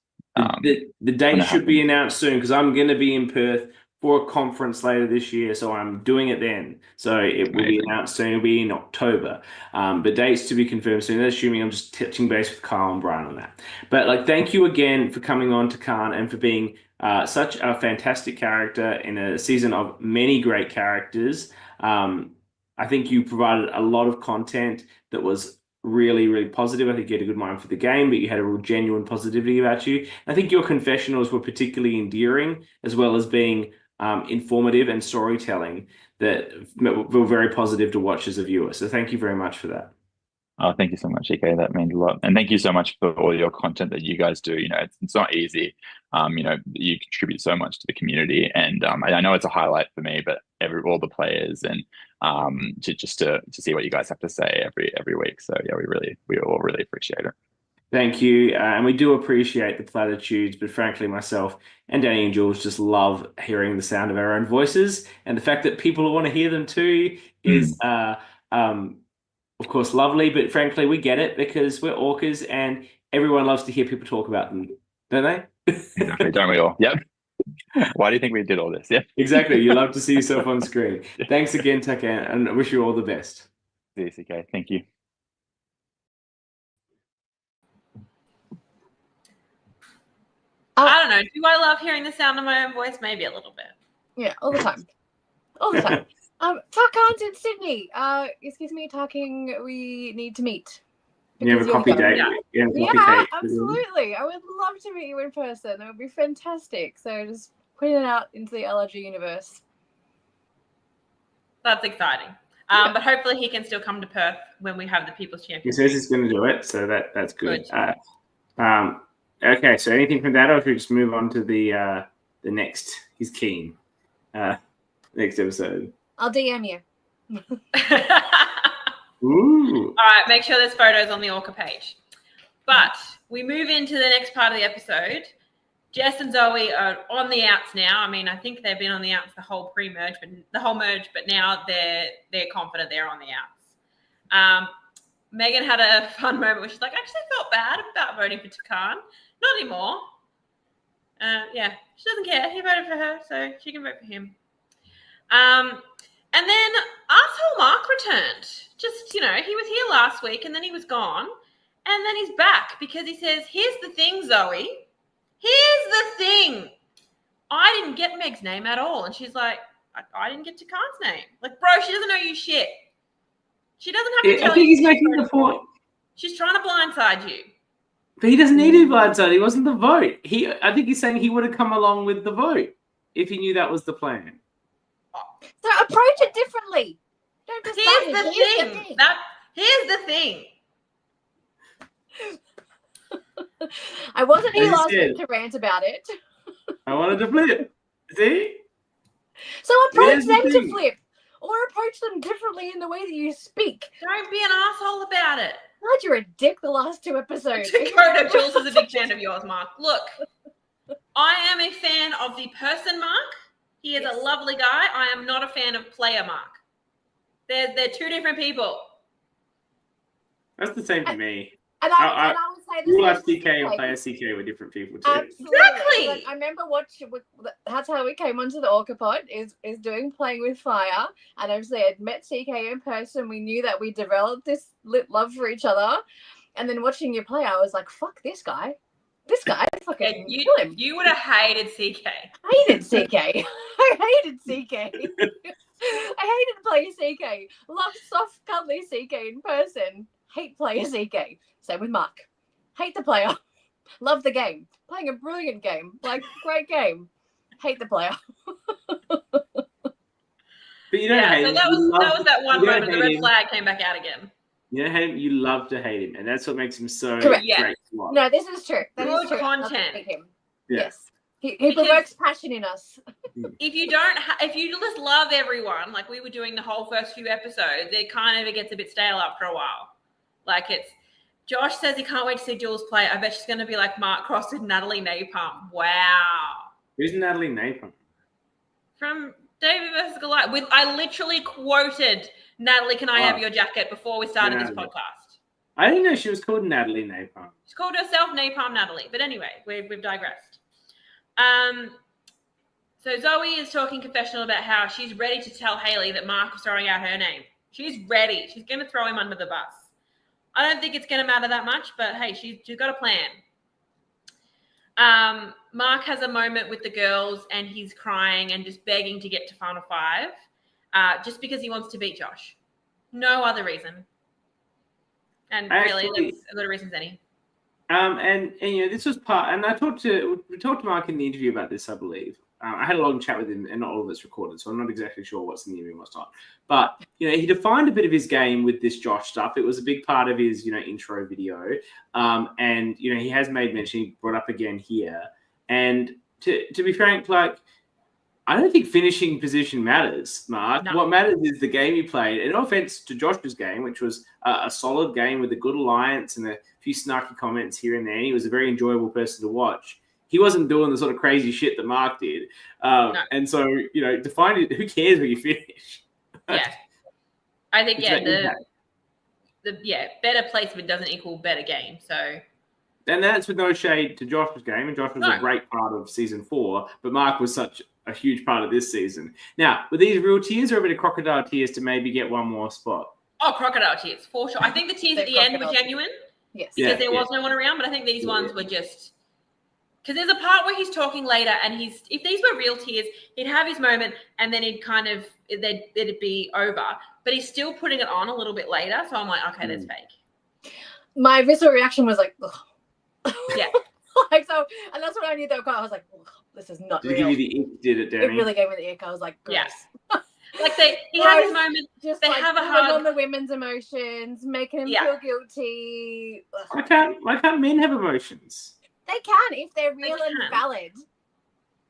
The date should be announced soon because I'm going to be in Perth for a conference later this year, so I'm doing it then. So it will be announced soon. It'll be in October. But dates to be confirmed soon. Assuming I'm just touching base with Carl and Brian on that. But thank you again for coming on, Tarkan, and for being such a fantastic character in a season of many great characters. I think you provided a lot of content that was really, really positive. I think you had a good mind for the game, but you had a real genuine positivity about you. I think your confessionals were particularly endearing, as well as being informative and storytelling that were very positive to watch as a viewer. So thank you very much for that. Oh, thank you so much, EK. That means a lot. And thank you so much for all your content that you guys do. It's not easy. You contribute so much to the community, and I know it's a highlight for me, but all the players, and to see what you guys have to say every week. So yeah, we all really appreciate it. Thank you. And we do appreciate the platitudes, but frankly, myself and Dani and Jules just love hearing the sound of our own voices, and the fact that people want to hear them too is of course, lovely, but frankly, we get it because we're orcas and everyone loves to hear people talk about them, don't they? Exactly, don't we all? Yep. Why do you think we did all this? Yeah. Exactly. You love to see yourself on screen. Thanks again, Tarkan, and I wish you all the best. Yes, okay. Thank you. I don't know. Do I love hearing the sound of my own voice? Maybe a little bit. Yeah, all the time. All the time. Tarkan's in Sydney. Excuse me, talking. We need to meet. You have a coffee date. Yeah, absolutely. I would love to meet you in person. That would be fantastic. So just putting it out into the LRG universe. That's exciting. But hopefully he can still come to Perth when we have the People's Championship. He says he's going to do it, so that's good. Okay, so anything from that, or should we just move on to the next? He's keen. Next episode. I'll DM you. Ooh. All right, make sure there's photos on the Orca page. But we move into the next part of the episode. Jess and Zoe are on the outs now. I mean, I think they've been on the outs the whole pre-merge, but now they're confident they're on the outs. Megan had a fun moment where she's like, I actually felt bad about voting for Tarkan. Not anymore. Yeah, she doesn't care. He voted for her, so she can vote for him. And then asshole Marc returned. Just, he was here last week and then he was gone. And then he's back because he says, here's the thing, Zoe. Here's the thing. I didn't get Meg's name at all. And she's like, I didn't get Tarkan's name. Like, bro, she doesn't know you shit. She doesn't have to tell you. I think he's making the point. She's trying to blindside you. But he doesn't need to be blindsided. He wasn't the vote. I think he's saying he would have come along with the vote if he knew that was the plan. So approach it differently. Don't just Here's the thing. I wasn't here As you last said. week to rant about it. I wanted to flip. See? So approach Here's the them to thing. flip. Or approach them differently in the way that you speak. Don't be an asshole about it. God, you're a dick the last 2 episodes. Dakota, Jules is a big fan of yours, Mark. Look, I am a fan of the person Mark. He is a lovely guy. I am not a fan of player Mark. They're 2 different people. That's the same for me. And I would say this. Real life CK and player CK were different people too. Absolutely. Exactly. Like, I remember that's how we came onto the Orca pod is doing Playing with Fire. And obviously I'd met CK in person. We knew that we developed this love for each other. And then watching you play, I was like, fuck this guy. This guy, fucking kill him. You would have hated CK. I hated CK. I hated CK. I hated player CK. Love soft, cuddly CK in person. Hate player CK. Same with Mark. Hate the player. Love the game. Playing a brilliant game. Like, great game. Hate the player. But you don't hate him. So that was that one you don't moment. The hate red him. flag came back out again. You don't hate him. You love to hate him, and that's what makes him so Correct. great. Yeah. to watch. No, this is true. That Good is true. content. I love him. Yeah. Yes. He Because- provokes passion in us. If you just love everyone, like we were doing the whole first few episodes, it gets a bit stale after a while. Like Josh says he can't wait to see Jules play. I bet she's going to be like Mark Cross with Natalie Napalm. Wow. Who's Natalie Napalm? From David versus Goliath. I literally quoted Natalie, can I have your jacket before we started this Natalie. podcast. I didn't know she was called Natalie Napalm. She's called herself Napalm Natalie. But anyway, we've digressed. So Zoe is talking confessional about how she's ready to tell Haley that Mark is throwing out her name. She's ready. She's going to throw him under the bus. I don't think it's going to matter that much, but hey, she's got a plan. Mark has a moment with the girls and he's crying and just begging to get to Final 5 just because he wants to beat Josh. No other reason. And really, there's a lot of reasons, any. And this was part, and we talked to Mark in the interview about this, I believe. I had a long chat with him, and not all of it's recorded, so I'm not exactly sure what's in the interview and what's not. But he defined a bit of his game with this Josh stuff. It was a big part of his intro video, and he has made mention. He brought up again here, and to be frank, like, I don't think finishing position matters, Mark. No. What matters is the game you played. And no offense to Josh's game, which was a solid game with a good alliance and a few snarky comments here and there. He was a very enjoyable person to watch. He wasn't doing the sort of crazy shit that Mark did. No. And so, to find it, who cares where you finish? Yeah. I think, It's the better placement doesn't equal better game. So. And that's with no shade to Josh's game. And Josh was a great part of season 4, but Mark was such a huge part of this season. Now, were these real tears or a bit of crocodile tears to maybe get one more spot? Oh, crocodile tears, for sure. I think the tears at the end were genuine. Yes. Because there was no one around, but I think these ones were just... Because there's a part where he's talking later and if these were real tears, he'd have his moment and then it'd be over. But he's still putting it on a little bit later. So I'm like, okay, that's fake. My visceral reaction was like, ugh. Yeah. And that's what I knew though. I was like, ugh, this is not Did it real. give you the ick, did it, Danny? It really gave me the ick. I was like, gross. Yeah. Like he had his moment. Just they have a pulling hug on the women's emotions, making him feel guilty. Ugh. Why can't men have emotions? They can if they're real and valid.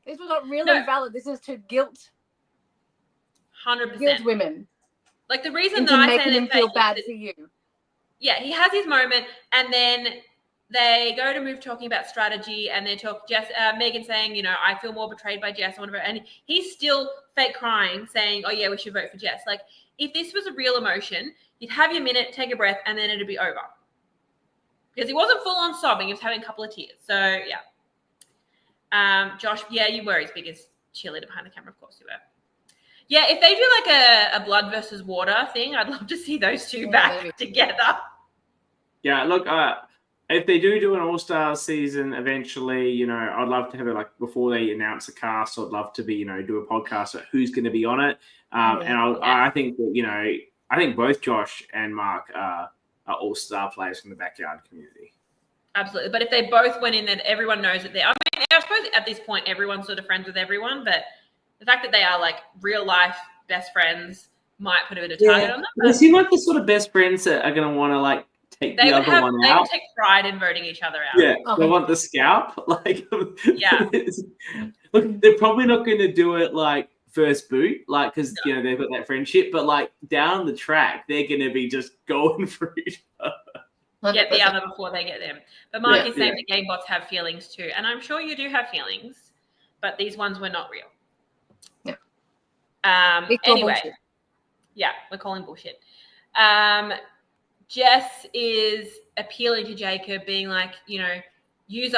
This was not real and valid. This is to guilt 100%. women. Like the reason into that I making say him that feel bad for you. Yeah, he has his moment, and then they go to move talking about strategy, and they talk Megan saying, I feel more betrayed by Jess or whatever, and he's still fake crying, saying, oh yeah, we should vote for Jess. Like if this was a real emotion, you'd have your minute, take a breath, and then it'd be over. Because he wasn't full on sobbing, he was having a couple of tears. So yeah. Josh, yeah, you were his biggest cheerleader behind the camera, of course you were. Yeah, if they do like a blood versus water thing, I'd love to see those two back together. Yeah, look, if they do an All-Star season eventually, I'd love to have it like before they announce the cast. I'd love to be, do a podcast about who's going to be on it. I think that, I think both Josh and Mark are All-Star players from the backyard community. Absolutely. But if they both went in, then everyone knows that they're, I mean, I suppose at this point, everyone's sort of friends with everyone, but the fact that they are like real life best friends might put a bit of target on them. They seem like the sort of best friends that are going to want to like take the other one They out. would take pride in voting each other out. Yeah, they want the scalp. Like, yeah. Look, they're probably not going to do it like first boot, like because you know they've got that friendship, but like down the track, they're going to be just going for each other. Get the other before they get them. But Mark is saying the game bots have feelings too, and I'm sure you do have feelings, but these ones were not real. Yeah. Anyway, we're calling bullshit. Jess is appealing to Jacob, being like, you know, use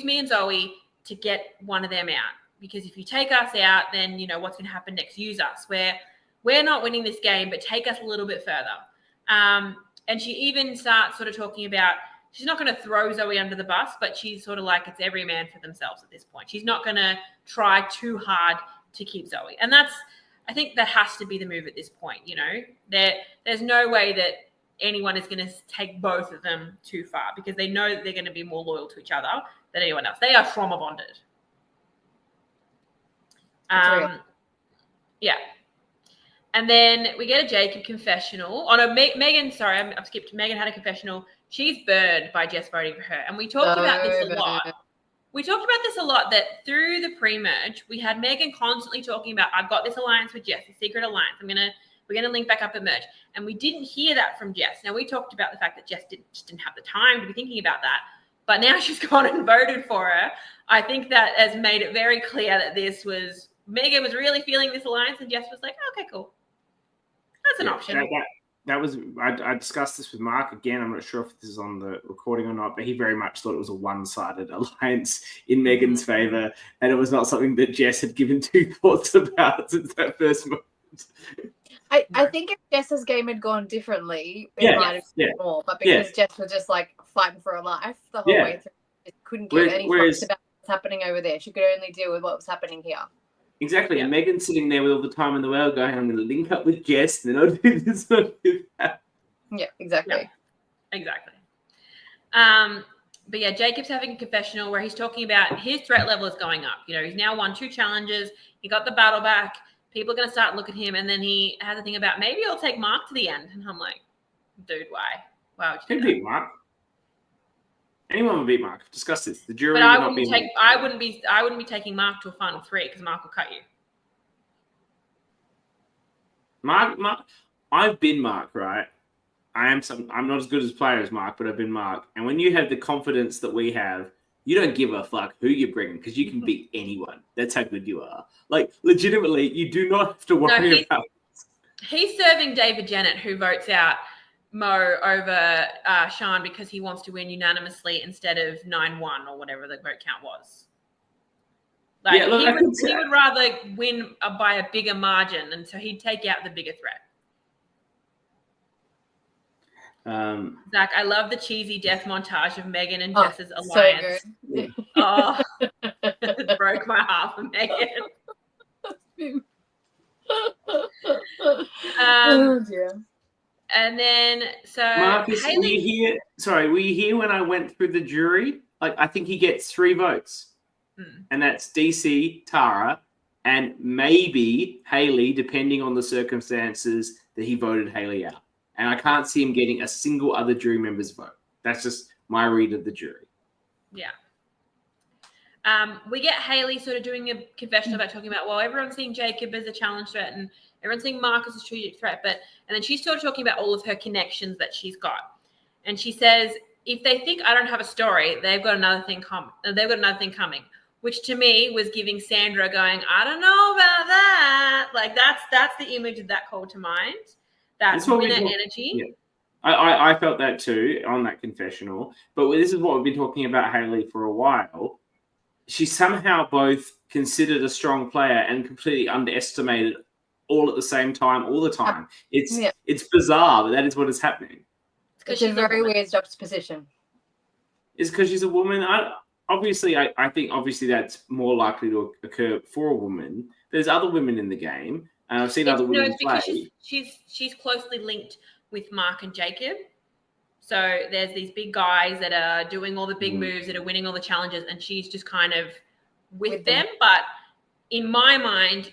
me and Zoe to get one of them out. Because if you take us out, then you know what's going to happen next. Use us. We're not winning this game, but take us a little bit further. And she even starts sort of talking about she's not going to throw Zoe under the bus, but she's sort of like it's every man for themselves at this point. She's not going to try too hard to keep Zoe. And I think that has to be the move at this point, you know. There's no way that anyone is going to take both of them too far because they know that they're going to be more loyal to each other than anyone else. They are trauma bonded. Yeah. And then we get a Jacob confessional. Oh, no, Megan, sorry, I've skipped. Megan had a confessional. She's burned by Jess voting for her. And we talked about this a lot. We talked about this a lot, that through the pre-merge, we had Megan constantly talking about, I've got this alliance with Jess, a secret alliance. We're gonna link back up at merge. And we didn't hear that from Jess. Now, we talked about the fact that Jess just didn't have the time to be thinking about that. But now she's gone and voted for her. I think that has made it very clear that Megan was really feeling this alliance, and Jess was like, okay, cool. That's an option. That was I discussed this with Mark again. I'm not sure if this is on the recording or not, but he very much thought it was a one-sided alliance in Megan's favor, and it was not something that Jess had given two thoughts about since that first moment. I think if Jess's game had gone differently, it might have been more. But because Jess was just like fighting for her life the whole way through, she couldn't give any fucks about what's happening over there. She could only deal with what was happening here. Exactly, and Megan's sitting there with all the time in the world going, I'm going to link up with Jess, and then I'll do this, I'll do that. Yeah, exactly. Yeah, exactly. But yeah, Jacob's having a confessional where he's talking about his threat level is going up. You know, he's now won 2 challenges. He got the battle back. People are going to start to look at him, and then he has a thing about maybe I'll take Mark to the end. And I'm like, dude, why? Why would you do that? Who'd beat Mark? Anyone would beat Mark. Discuss this. The jury but I would wouldn't not be. I wouldn't be taking Mark to a final 3 because Mark will cut you. Mark, I've been Mark, right? I'm not as good as player as Mark, but I've been Mark. And when you have the confidence that we have, you don't give a fuck who you're bringing because you can beat anyone. That's how good you are. Like, legitimately, you do not have to worry about it. He's serving David Jennett, who votes out Mo over Sean because he wants to win unanimously instead of 9-1 or whatever the vote count was. Like, yeah, look, he would rather win by a bigger margin, and so he'd take out the bigger threat. Zach, I love the cheesy death montage of Megan and Jess's alliance. So good. Oh, it broke my heart for Megan. Oh dear. And then, so Marcus, Haley, were you here when I went through the jury? Like, I think he gets 3 votes. And that's DC, Tara, and maybe Haley, depending on the circumstances that he voted Haley out. And I can't see him getting a single other jury member's vote. That's just my read of the jury. Yeah. We get Haley sort of doing a confession about talking about, well, everyone's seeing Jacob as a challenge threat and everyone's seeing Mark as a strategic threat. And then she's sort of talking about all of her connections that she's got. And she says, if they think I don't have a story, they've got another thing coming. Which to me was giving Sandra going, I don't know about that. Like that's the image of that called to mind. That's winner energy. Yeah. I felt that too on that confessional. But this is what we've been talking about Haley for a while. She's somehow both considered a strong player and completely underestimated all at the same time, all the time. It's bizarre, but that is what is happening. It's a very weird juxtaposition. It's because she's a woman. I think obviously that's more likely to occur for a woman. There's other women in the game, and I've seen other women play. Because she's closely linked with Mark and Jacob, So there's these big guys that are doing all the big moves, that are winning all the challenges, and she's just kind of with them. But in my mind,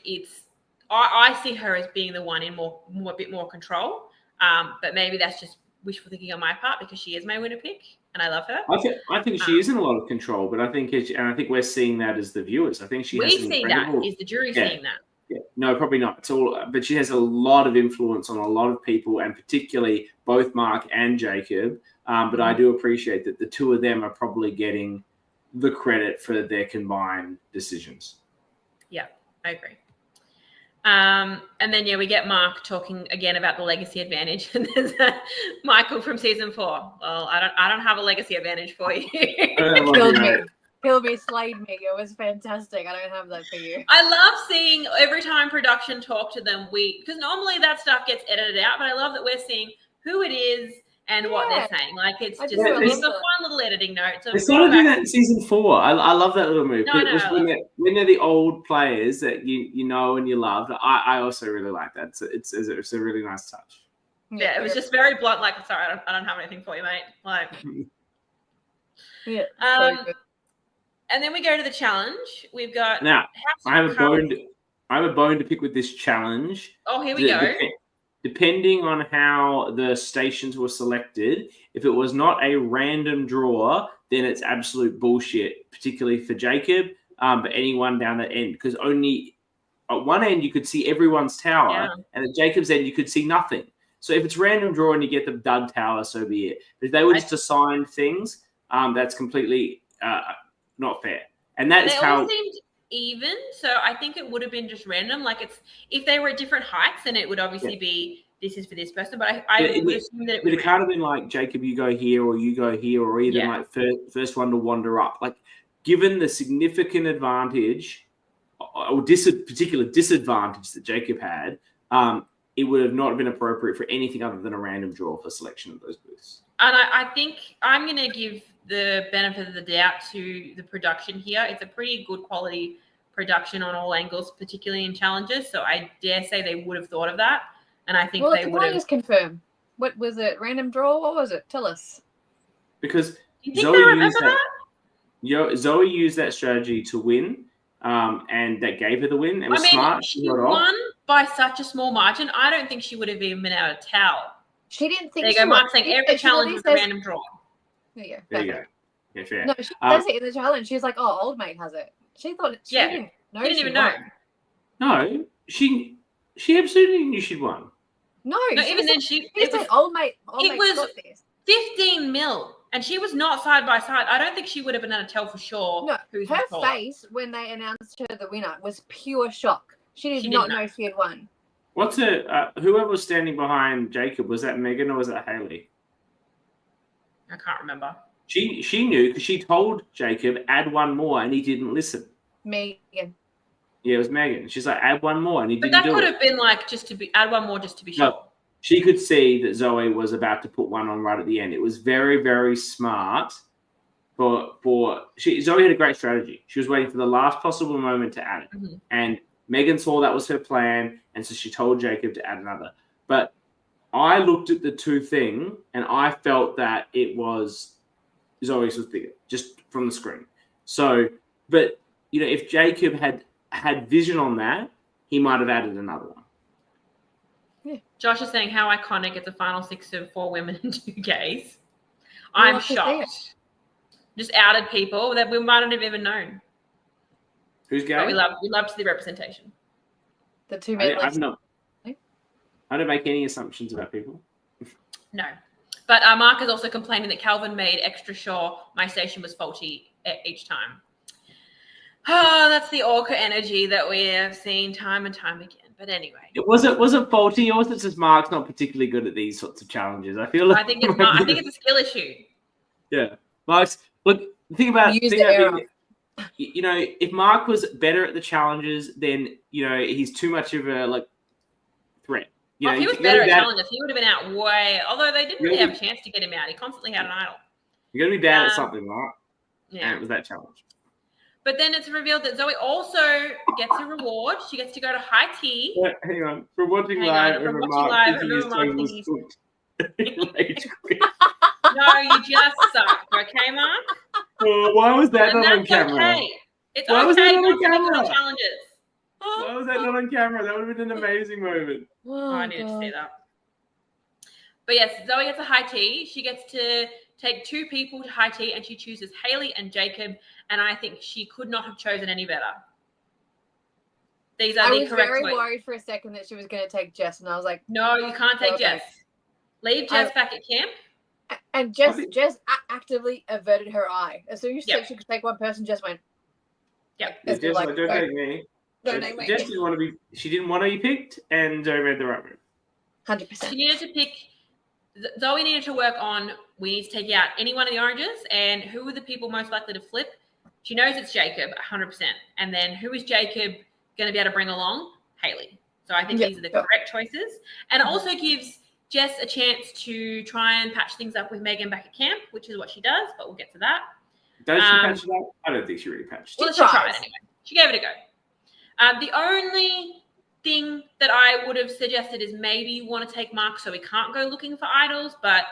I see her as being the one in a bit more control. But maybe that's just wishful thinking on my part because she is my winner pick and I love her. I think she is in a lot of control, but I think we're seeing that as the viewers. I think she has an incredible... Is the jury seeing that? Yeah. No, probably not. It's all, but she has a lot of influence on a lot of people, and particularly both Marc and Jacob. But I do appreciate that the two of them are probably getting the credit for their combined decisions. Yeah, I agree. And then we get Marc talking again about the legacy advantage, and there's Michael from season 4. Well, I don't have a legacy advantage for you. Killed me, slayed me. It was fantastic. I don't have that for you. I love seeing every time production talk to them, because normally that stuff gets edited out, but I love that we're seeing who it is and what they're saying. Like it's just it's a fun little editing note. So they started doing that in season 4. I love that little move. When they're the old players that you know and you love. I also really like that. It's a really nice touch. Yeah, it was just very blunt. Like, sorry, I don't have anything for you, mate. Like, yeah. And then we go to the challenge. We've got now. I have a bone to pick with this challenge. Oh, here we go. Depending on how the stations were selected, if it was not a random draw, then it's absolute bullshit, particularly for Jacob, but anyone down the end, because only at one end you could see everyone's tower, and at Jacob's end you could see nothing. So if it's random draw and you get the dud tower, so be it. But if they were just assigned things, that's completely not fair. And that is how... They all seemed even, so I think it would have been just random. Like if they were at different heights, then it would obviously be this is for this person. But I would assume that it can't have been like Jacob, you go here, or you go here, or even like first one to wander up. Like given the significant advantage or particular disadvantage that Jacob had, it would have not been appropriate for anything other than a random draw for selection of those booths. And I think I'm going to give the benefit of the doubt to the production here. It's a pretty good quality production on all angles, particularly in challenges. So I dare say they would have thought of that. And I think they would have. Just confirm. What was it? Random draw? What was it? Tell us. Because Zoe used that strategy to win, and that gave her the win. It was smart. She won by such a small margin. I don't think she would have even been able to tell. She didn't think. There you go, Marc saying every challenge was a random draw. There you go. Yeah, fair. No, she says it in the challenge. She's like, "Oh, old mate has it." She thought she didn't know. She didn't even know. No, she absolutely knew she'd won. No, even then she said, "Old mate." It was 15 mil, and she was not side by side. I don't think she would have been able to tell for sure. No, her face when they announced her the winner was pure shock. She did not know she had won. What's it? Whoever was standing behind Jacob, was that Megan or was that Haley? I can't remember. She knew because she told Jacob add one more and he didn't listen. Megan. Yeah, it was Megan. She's like add one more and he didn't do it. But that could have been like just to be add one more just to be sure. No, she could see that Zoe was about to put one on right at the end. It was very, very smart. Zoe had a great strategy. She was waiting for the last possible moment to add it, and Megan saw that was her plan, and so she told Jacob to add another. But I looked at the two thing, and I felt that it was Zoe's was bigger, just from the screen. So, but if Jacob had vision on that, he might have added another one. Yeah. Josh is saying how iconic it's a final 6 of 4 women and 2 gays. I'm shocked. Just outed people that we might not have even known. Who's gay? But we love to see representation. The 2 men. I don't make any assumptions about people. No. But Marc is also complaining that Calvin made extra sure my station was faulty each time. Oh, that's the orca energy that we have seen time and time again. But anyway. Was it faulty or was it just Marc's not particularly good at these sorts of challenges? I feel like I think it's a skill issue. Yeah. Marc's think about if Marc was better at the challenges, then he's too much of a threat. If he was better at challenges, he would have been out way. Although they didn't really have a chance to get him out. He constantly had an idol. You're going to be bad at something, right? Yeah. And it was that challenge. But then it's revealed that Zoe also gets a reward. She gets to go to high tea. Yeah, hang on. For watching live, Marc thinking his tongue was cooked. No, you just suck. Okay, Mark? Why was that And not on that's camera? okay. It's Why was that okay not not on to be good camera? at challenges. Why was that not on camera? That would have been an amazing moment. Oh, I needed to see that. But yes, Zoe gets a high tea. She gets to take 2 people to high tea, and she chooses Hayley and Jacob. And I think she could not have chosen any better. These are the correct I was very choices. worried for a second that she was going to take Jess, and I was like, no, you can't take okay. Jess. Leave Jess back at camp. And Jess actively averted her eye. As soon as she said she could take one person, Jess went, yeah. Jess, don't take me. Don't take me. Jess didn't want to be. She didn't want to be picked, and Zoe made the right move. 100%. She needed to pick. Zoe needed to work on. We need to take out any one of the oranges, and who are the people most likely to flip? She knows it's Jacob, 100%. And then who is Jacob going to be able to bring along? Hayley. So I think these are the correct choices, and it also gives Jess a chance to try and patch things up with Megan back at camp, which is what she does. But we'll get to that. Does she patch it up? I don't think she really patched it. Well, she tried anyway. She gave it a go. The only thing that I would have suggested is maybe you want to take Mark so we can't go looking for idols, but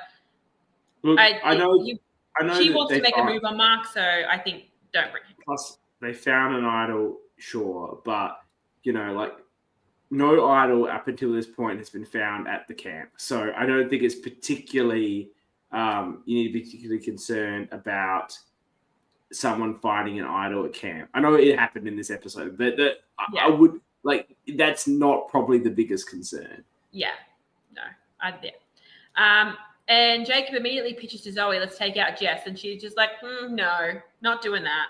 look, I know she wants to make a move on Mark, so I think don't bring him. Plus, they found an idol, sure, but like no idol up until this point has been found at the camp, so I don't think it's particularly you need to be particularly concerned about someone finding an idol at camp. I know it happened in this episode, but I would that's not probably the biggest concern. Yeah, no, and Jacob immediately pitches to Zoe, let's take out Jess, and she's just like, no, not doing that.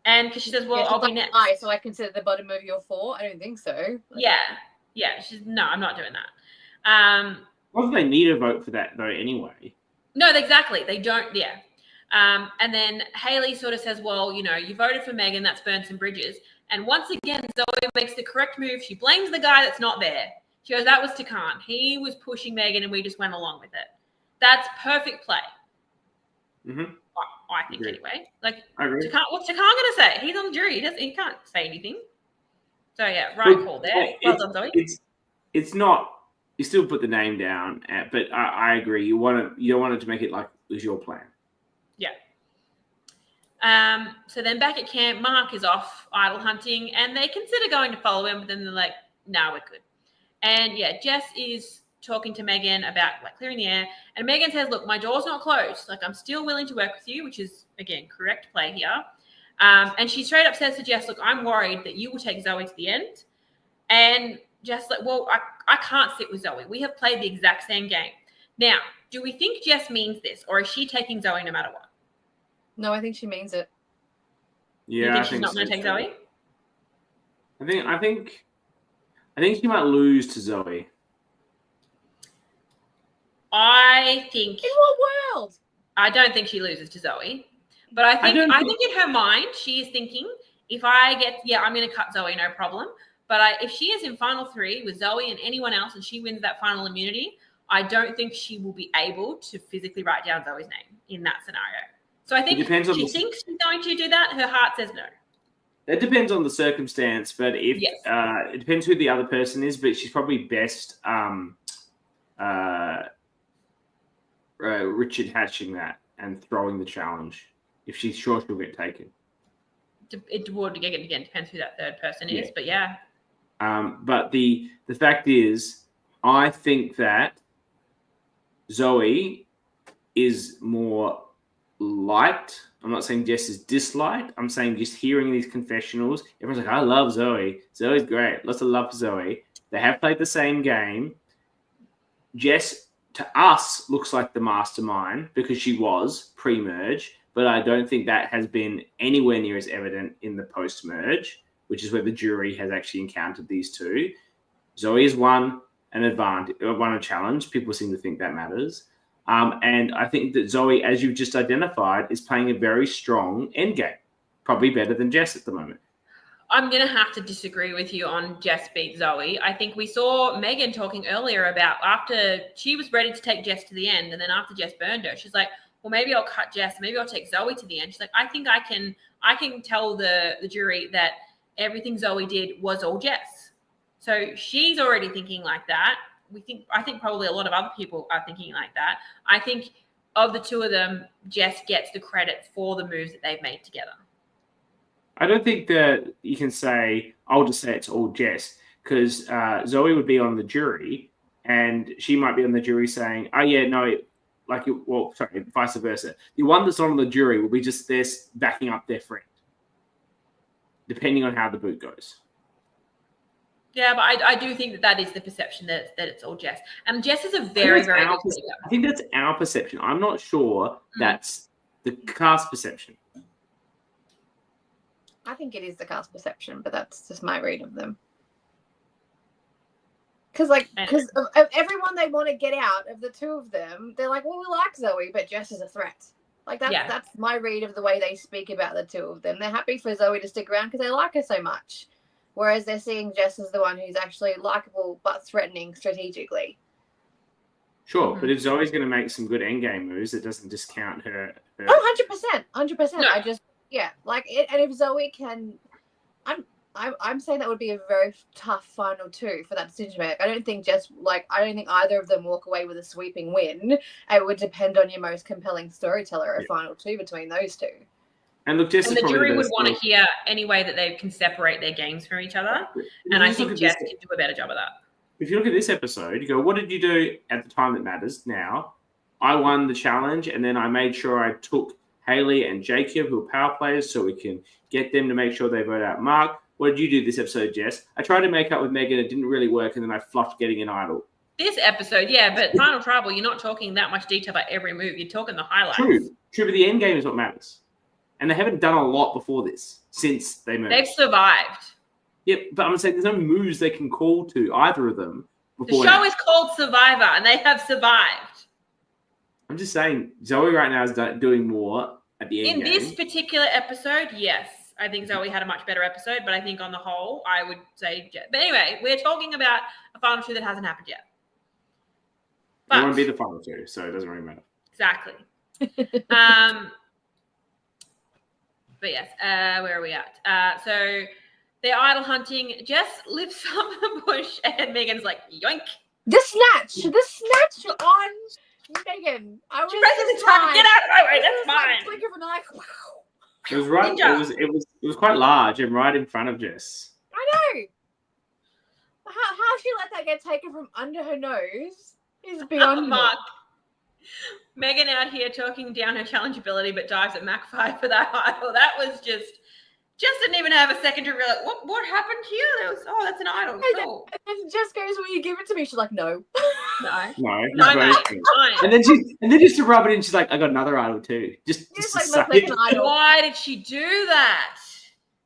And because she says, well, I'll be next. So I consider the bottom of your 4? I don't think so. Yeah. She's no, I'm not doing that. Well, they need a vote for that though, anyway. No, exactly. They don't. Yeah. And then Hayley sort of says, well, you voted for Megan, that's burned some bridges. And once again, Zoe makes the correct move. She blames the guy that's not there. She goes, that was Tarkan. He was pushing Megan and we just went along with it. That's perfect play. Mm-hmm. I think anyway. Like, I agree. what's Tarkan going to say? He's on the jury. He can't say anything. So, yeah, right call there. Well done, Zoe. It's not – you still put the name down, but I agree. You don't want it to make it like it was your plan. Yeah. So then back at camp, Mark is off idol hunting, and they consider going to follow him, but then they're like, "No, we're good." And yeah, Jess is talking to Megan about clearing the air, and Megan says, "Look, my door's not closed. I'm still willing to work with you," which is again correct play here. And she straight up says to Jess, "Look, I'm worried that you will take Zoe to the end." And Jess well, I can't sit with Zoe. We have played the exact same game. Now, do we think Jess means this, or is she taking Zoe no matter what? No, I think she means it. Yeah, you think she's not going to take Zoe? I think she might lose to Zoe. I think. In what world? I don't think she loses to Zoe, but I think in her mind she is thinking, if I get, I'm going to cut Zoe, no problem. But if she is in final 3 with Zoe and anyone else, and she wins that final immunity, I don't think she will be able to physically write down Zoe's name in that scenario. So I think she thinks she's going to do that. Her heart says no. It depends on the circumstance, but if it depends who the other person is, but she's probably best Richard hatching that and throwing the challenge if she's sure she'll get taken. It would, again, depends who that third person is, but yeah. But the fact is, I think that Zoe is more liked. I'm not saying Jess is disliked. I'm saying just hearing these confessionals, everyone's like, I love Zoe. Zoe's great. Lots of love for Zoe. They have played the same game. Jess, to us, looks like the mastermind because she was pre-merge, but I don't think that has been anywhere near as evident in the post-merge, which is where the jury has actually encountered these two. Zoe has won a challenge. People seem to think that matters. And I think that Zoe, as you've just identified, is playing a very strong endgame, probably better than Jess at the moment. I'm going to have to disagree with you on Jess beat Zoe. I think we saw Megan talking earlier about after she was ready to take Jess to the end, and then after Jess burned her, she's like, well, maybe I'll cut Jess. Maybe I'll take Zoe to the end. She's like, I think I can tell the jury that everything Zoe did was all Jess. So she's already thinking like that. I think probably a lot of other people are thinking like that. I think of the two of them, Jess gets the credit for the moves that they've made together. I don't think that you can say, I'll just say it's all Jess, because Zoe would be on the jury, and she might be on the jury saying, oh, yeah, no, vice versa. The one that's not on the jury will be just there backing up their friend, depending on how the boot goes. Yeah, but I do think that is the perception that it's all Jess. And Jess is a very, very good speaker. I think that's our perception. I'm not sure that's the cast perception. I think it is the cast perception, but that's just my read of them. Because of everyone they want to get out of the two of them, they're like, well, we like Zoe, but Jess is a threat. Like, that's my read of the way they speak about the two of them. They're happy for Zoe to stick around because they like her so much. Whereas they're seeing Jess as the one who's actually likable but threatening strategically. Sure, but if Zoe's going to make some good endgame moves, it doesn't discount her. Oh, 100%. No. And if Zoe can... I'm saying that would be a very tough final two for that decision to make. I don't think either of them walk away with a sweeping win. It would depend on your most compelling storyteller a final two between those two. And look, Jess and the jury would want to hear any way that they can separate their games from each other. And I think Jess can do a better job of that. If you look at this episode, you go, what did you do at the time that matters now? I won the challenge, and then I made sure I took Haley and Jacob, who are power players, so we can get them to make sure they vote out Mark. What did you do this episode, Jess? I tried to make up with Megan. It didn't really work, and then I fluffed getting an idol. This episode, yeah, but Final Tribal, you're not talking that much detail about every move. You're talking the highlights. True, but the end game is what matters. And they haven't done a lot before this, since they moved. They've survived. Yep, but I'm saying there's no moves they can call to, either of them. The show is called Survivor, and they have survived. I'm just saying, Zoe right now is doing more at the end game. In this particular episode, yes. I think Zoe had a much better episode, but I think on the whole, I would say Jess. But anyway, we're talking about a final two that hasn't happened yet. But, it won't be the final two, so it doesn't really matter. Exactly. But yes, where are we at? So they're idol hunting. Jess lifts up the bush, and Megan's like, yoink. The snatch on Megan. I was presses the time. Get out of my way. That's mine. Blink of an eye. Wow. It was right. It was quite large and right in front of Jess. I know. How she let that get taken from under her nose is beyond me. Megan out here talking down her challenge ability, but dives at Mac 5 for that idol. That was just didn't even have a second to realize what happened here. That's an idol. Cool. And Jess goes, "Will you give it to me?" She's like, "No." No. And then just to rub it in, she's like, "I got another idol too." Just like my second idol. Why did she do that?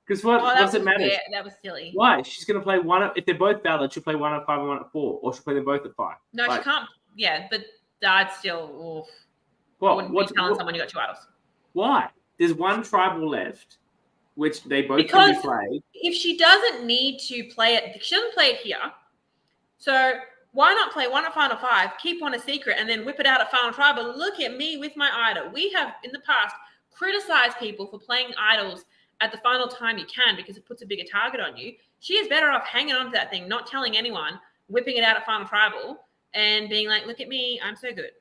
Because what does it matter? That was silly. Why? She's going to play one. If they're both valid, she'll play one at 5 and one at 4, or she'll play them both at 5. No, she can't. Yeah, but that's still. Well, wouldn't be telling someone you got 2 idols. Why? There's one tribal left, which they both can be played. If she doesn't need to play it, she doesn't play it here. So why not play one at Final 5, keep one a secret, and then whip it out at Final Tribal? Look at me with my idol. We have in the past criticized people for playing idols at the final time you can because it puts a bigger target on you. She is better off hanging on to that thing, not telling anyone, whipping it out at Final Tribal, and being like, look at me, I'm so good.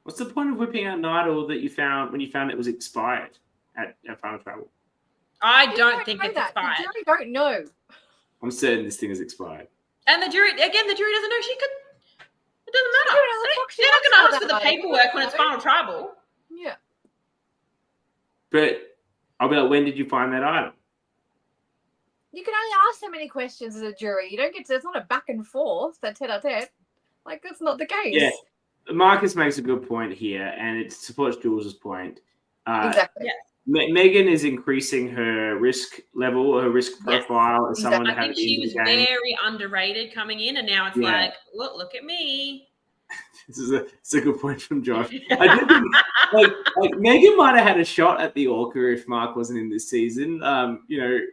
What's the point of whipping out an idol that you found when you found it was expired at Final Tribal? I don't think it's expired. The jury don't know. I'm certain this thing is expired. And the jury doesn't know she could. It doesn't matter. They're not going to ask for the paperwork when it's Final Tribal. Yeah. But I'll be like, when did you find that idol? You can only ask so many questions as a jury. You don't get to. It's not a back and forth. That tete-a-tete. Like that's not the case. Yeah. Marcus makes a good point here, and it supports Jules' point. Exactly. Yeah. Megan is increasing her risk level, her risk profile as someone to have I think she was very underrated coming in, and now it's like, look at me. It's a good point from Josh. I did think, like Megan might have had a shot at the Orca if Mark wasn't in this season.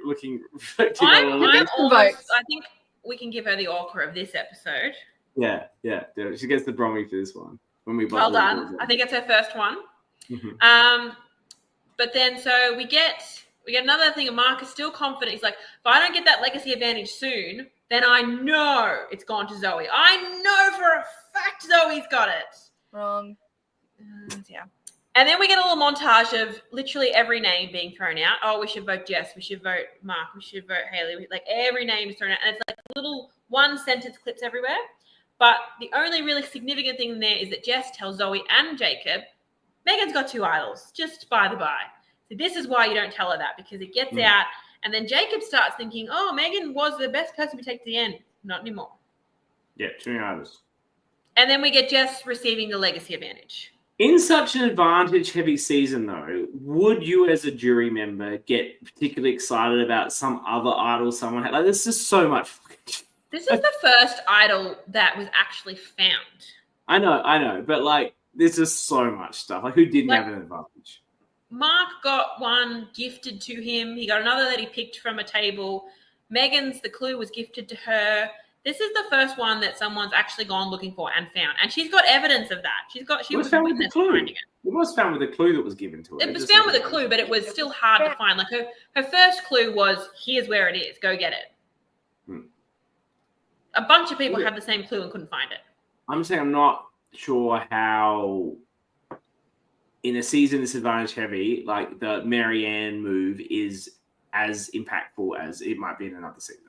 Reflecting I think we can give her the Orca of this episode. Yeah. She gets the Brommy for this one. Well done. I think it's her first one. Mm-hmm. But then so we get another thing, and Mark is still confident. He's like, if I don't get that legacy advantage soon, then I know it's gone to Zoe. I know for a fact Zoe's got it. Wrong. Yeah. And then we get a little montage of literally every name being thrown out. Oh, we should vote Jess. We should vote Mark. We should vote Haley. Like every name is thrown out. And it's like little one sentence clips everywhere. But the only really significant thing there is that Jess tells Zoe and Jacob, Megan's got 2 idols, just by the by. So this is why you don't tell her that, because it gets out. And then Jacob starts thinking, oh, Megan was the best person we take to the end. Not anymore. Yeah, 2 idols. And then we get Jess receiving the legacy advantage. In such an advantage-heavy season, though, would you, as a jury member, get particularly excited about some other idol someone had? Like, there's just so much. This is the first idol that was actually found. I know, but like, there's just so much stuff. Like, who didn't have an advantage? Mark got one gifted to him. He got another that he picked from a table. Megan's, the clue was gifted to her. This is the first one that someone's actually gone looking for and found. And she's got evidence of that. She was found with the clue. Finding it. It was found with a clue that was given to her. It was found with a clue, but it was still hard to find. Like her first clue was, here's where it is. Go get it. A bunch of people had the same clue and couldn't find it. I'm saying I'm not sure how in a season this advantage heavy, like the Marianne move is as impactful as it might be in another season.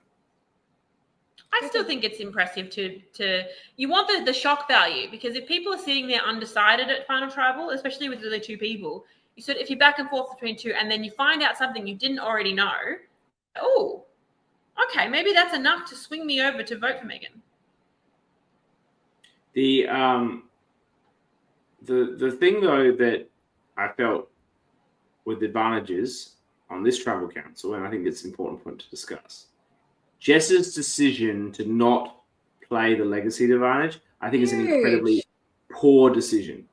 I still think it's impressive to you want the shock value, because if people are sitting there undecided at Final Tribal, especially with the 2 people, you sort of, if you're back and forth between 2 and then you find out something you didn't already know, oh, okay, maybe that's enough to swing me over to vote for Megan. The thing though that I felt with advantages on this tribal council, and I think it's an important point to discuss, Jess's decision to not play the legacy advantage, I think is an incredibly poor decision.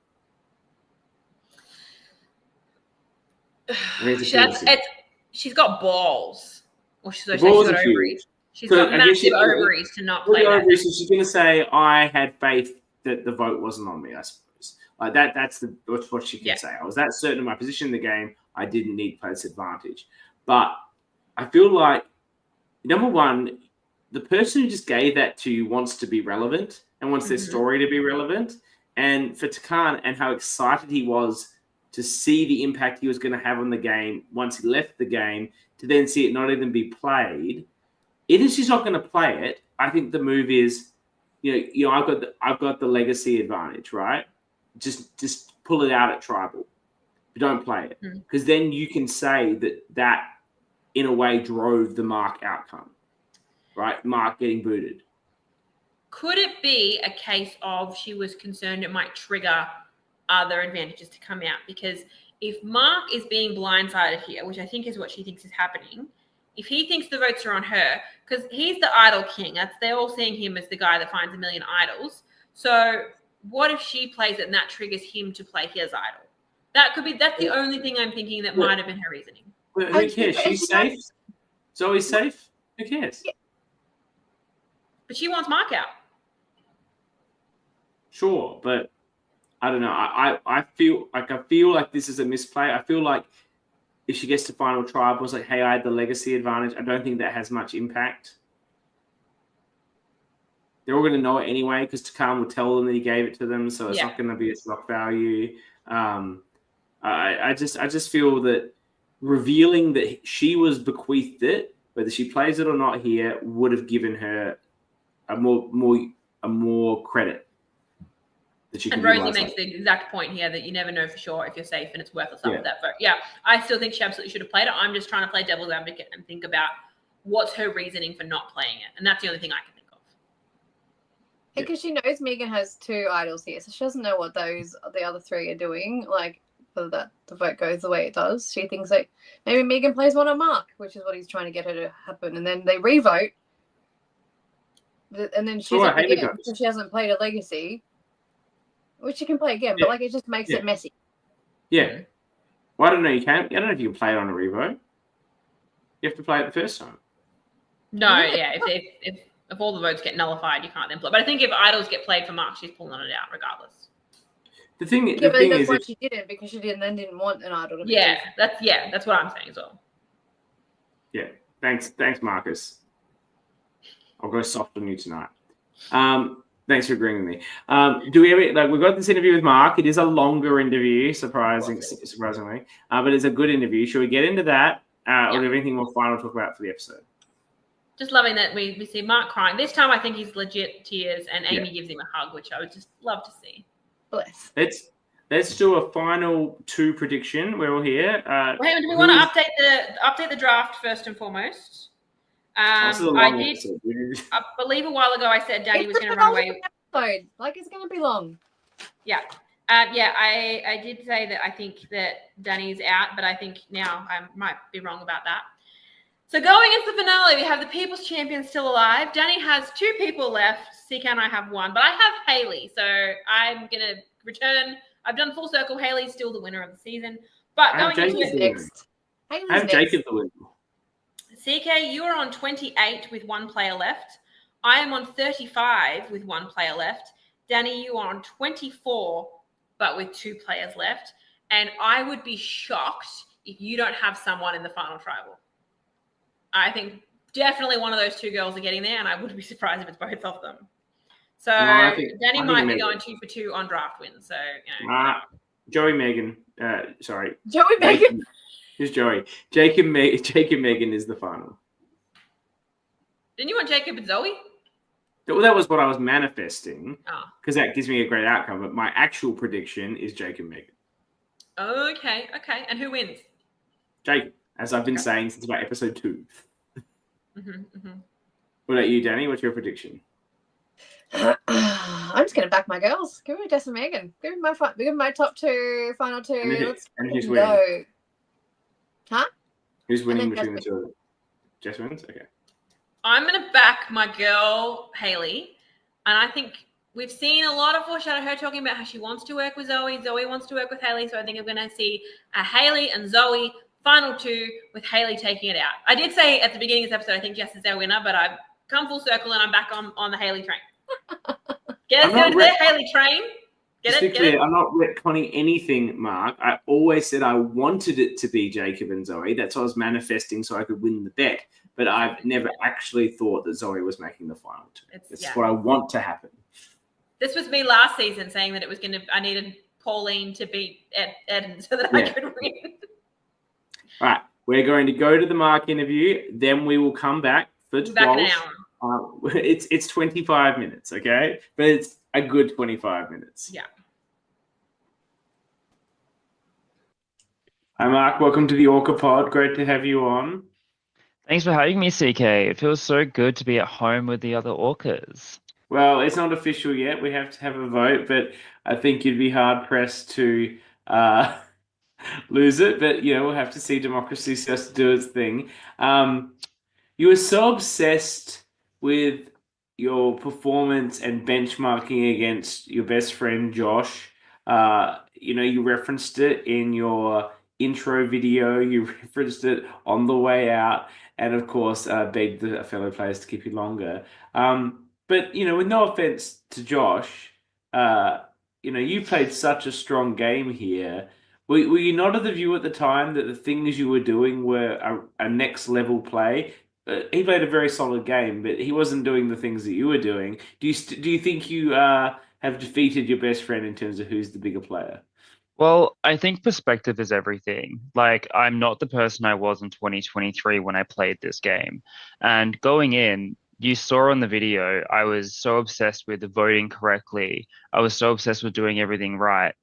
She's got balls. Or she's got ovaries. She's got massive ovaries to not play that. Ovaries, so she's going to say, I had faith that the vote wasn't on me, I suppose. Like that's what she can say. I was that certain of my position in the game, I didn't need to play this advantage. But I feel like, number one, the person who just gave that to you wants to be relevant and wants their story to be relevant. And for Tarkan and how excited he was to see the impact he was going to have on the game once he left the game, to then see it not even be played, even if she's not going to play it, I think the move is, you know, I've got the legacy advantage, right? Just pull it out at tribal, but don't play it, because then you can say that in a way drove the Marc outcome, right? Marc getting booted. Could it be a case of she was concerned it might trigger other advantages to come out? Because if Marc is being blindsided here, which I think is what she thinks is happening, if he thinks the votes are on her, because he's the idol king, they're all seeing him as the guy that finds 1 million idols. So what if she plays it and that triggers him to play his idol? That's the only thing I'm thinking that might have been her reasoning. But who cares? She's safe. Zoe's safe. Who cares? Yeah. But she wants Marc out. Sure, but I don't know. I feel like this is a misplay. I feel like if she gets to Final Tribal, it's like, hey, I had the legacy advantage. I don't think that has much impact. They're all going to know it anyway, because Tarkan will tell them that he gave it to them, so it's not going to be a shock value. I just feel that revealing that she was bequeathed it, whether she plays it or not here, would have given her a more credit. And Rosie makes the exact point here that you never know for sure if you're safe and it's worth a sum of that vote. Yeah, I still think she absolutely should have played it. I'm just trying to play devil's advocate and think about what's her reasoning for not playing it. And that's the only thing I can think of. Because she knows Megan has 2 idols here, so she doesn't know what the other 3 are doing. Like, whether that the vote goes the way it does. She thinks like maybe Megan plays one on Marc, which is what he's trying to get her to happen. And then they re-vote. And then she's up again because she hasn't played a legacy. Which you can play again, but like it just makes it messy. Yeah. Well, I don't know. I don't know if you can play it on a revote. You have to play it the first time. No, if all the votes get nullified, you can't then play. But I think if idols get played for Marc, she's pulling it out regardless. The thing is, that's why she didn't, because she didn't want an idol to be. That's what I'm saying as well. Yeah. Thanks, Marcus. I'll go soft on you tonight. Thanks for agreeing with me. Do we ever we've got this interview with Mark? It is a longer interview, surprisingly, but it's a good interview. Should we get into that, or do you have anything more final to talk about for the episode? Just loving that we see Mark crying. This time, I think he's legit tears, and Amy gives him a hug, which I would just love to see. Bless. Let's do a final 2 prediction. We're all here. Do we want to update the draft first and foremost? I believe a while ago I said Dani was going to run away. Episode. Like it's going to be long. Yeah. I did say that I think that Dani's out, but I think now I might be wrong about that. So going into the finale, we have the People's Champion still alive. Dani has 2 people left. CK and I have 1, but I have Haley. So I'm going to return. I've done full circle. Haley's still the winner of the season. But going into it next. I have Jacob the winner. CK, you are on 28 with 1 player left. I am on 35 with 1 player left. Dani, you are on 24, but with 2 players left. And I would be shocked if you don't have someone in the final tribal. I think definitely one of those 2 girls are getting there, and I wouldn't be surprised if it's both of them. So Dani might be going 2 for 2 on draft wins. So Joey Megan. Sorry. Joey Megan. Who's Joey? Jacob Megan is the final. Didn't you want Jacob and Zoe? Well, that was what I was manifesting. Because that gives me a great outcome. But my actual prediction is Jacob Megan. Okay. And who wins? Jacob, as I've been saying since about episode 2. Mm-hmm. What about you, Dani? What's your prediction? I'm just going to back my girls. Give me Jess and Megan. Give me my top 2, final 2. Let's who's go. Winning? Huh? Who's winning between the 2 of them? Jess wins? Okay. I'm going to back my girl, Haley. And I think we've seen a lot of foreshadow, her talking about how she wants to work with Zoe. Zoe wants to work with Haley. So I think I'm going to see a Haley and Zoe final 2 with Haley taking it out. I did say at the beginning of this episode, I think Jess is our winner, but I've come full circle and I'm back on the Haley train. Get us into the Haley train. Get it? I'm not retconning anything, Mark. I always said I wanted it to be Jacob and Zoe. That's what I was manifesting so I could win the bet. But I've never actually thought that Zoe was making the final 2. It's what I want to happen. This was me last season saying that it was I needed Pauline to beat Eden so that I could win. All right. We're going to go to the Mark interview. Then we will come back for 12. Back in an hour. It's 25 minutes, okay? But it's a good 25 minutes. Yeah. Hi, Mark. Welcome to the Orca Pod. Great to have you on. Thanks for having me, CK. It feels so good to be at home with the other orcas. Well, it's not official yet. We have to have a vote, but I think you'd be hard-pressed to lose it. But, we'll have to see. Democracy has to do its thing. You were so obsessed with your performance and benchmarking against your best friend, Josh. You referenced it in your intro video. You referenced it on the way out. And, of course, begged the fellow players to keep you longer. But, with no offense to Josh, you played such a strong game here. Were you not of the view at the time that the things you were doing were a next level play? He played a very solid game, but he wasn't doing the things that you were doing. Do you think you have defeated your best friend in terms of who's the bigger player? Well, I think perspective is everything. Like, I'm not the person I was in 2023 when I played this game. And going in, you saw on the video, I was so obsessed with voting correctly. I was so obsessed with doing everything right.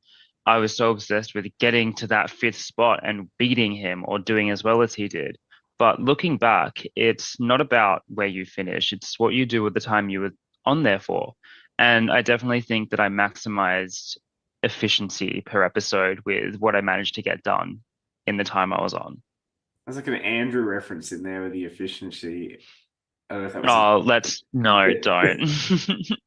I was so obsessed with getting to that 5th spot and beating him or doing as well as he did. But looking back, it's not about where you finish. It's what you do with the time you were on there for. And I definitely think that I maximized efficiency per episode with what I managed to get done in the time I was on. There's like an Andrew reference in there with the efficiency. I don't know if that was don't.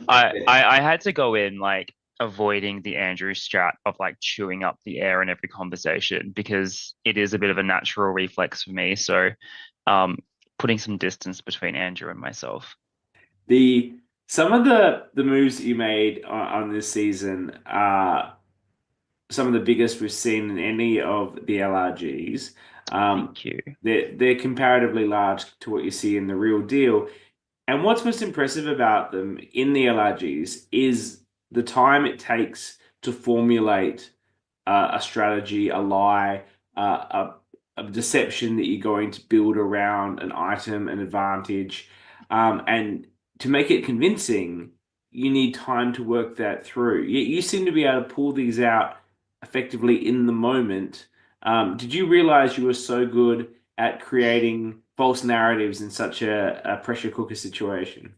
I had to go in like avoiding the Andrew strat of like chewing up the air in every conversation because it is a bit of a natural reflex for me. So putting some distance between Andrew and myself. Some of the moves that you made on this season are some of the biggest we've seen in any of the LRGs. Thank you. They're comparatively large to what you see in the real deal. And what's most impressive about them in the LRGs is the time it takes to formulate a strategy, a lie, a deception that you're going to build around an item, an advantage. And to make it convincing, you need time to work that through. You seem to be able to pull these out effectively in the moment. Did you realize you were so good at creating false narratives in such a pressure cooker situation?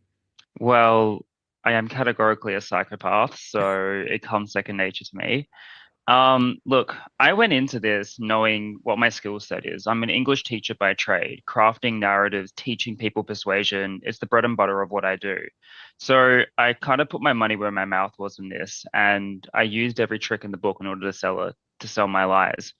Well, I am categorically a psychopath, so it comes second nature to me. Look, I went into this knowing what my skill set is. I'm an English teacher by trade. Crafting narratives, teaching people persuasion, it's the bread and butter of what I do. So I kind of put my money where my mouth was in this, and I used every trick in the book in order to sell my lies.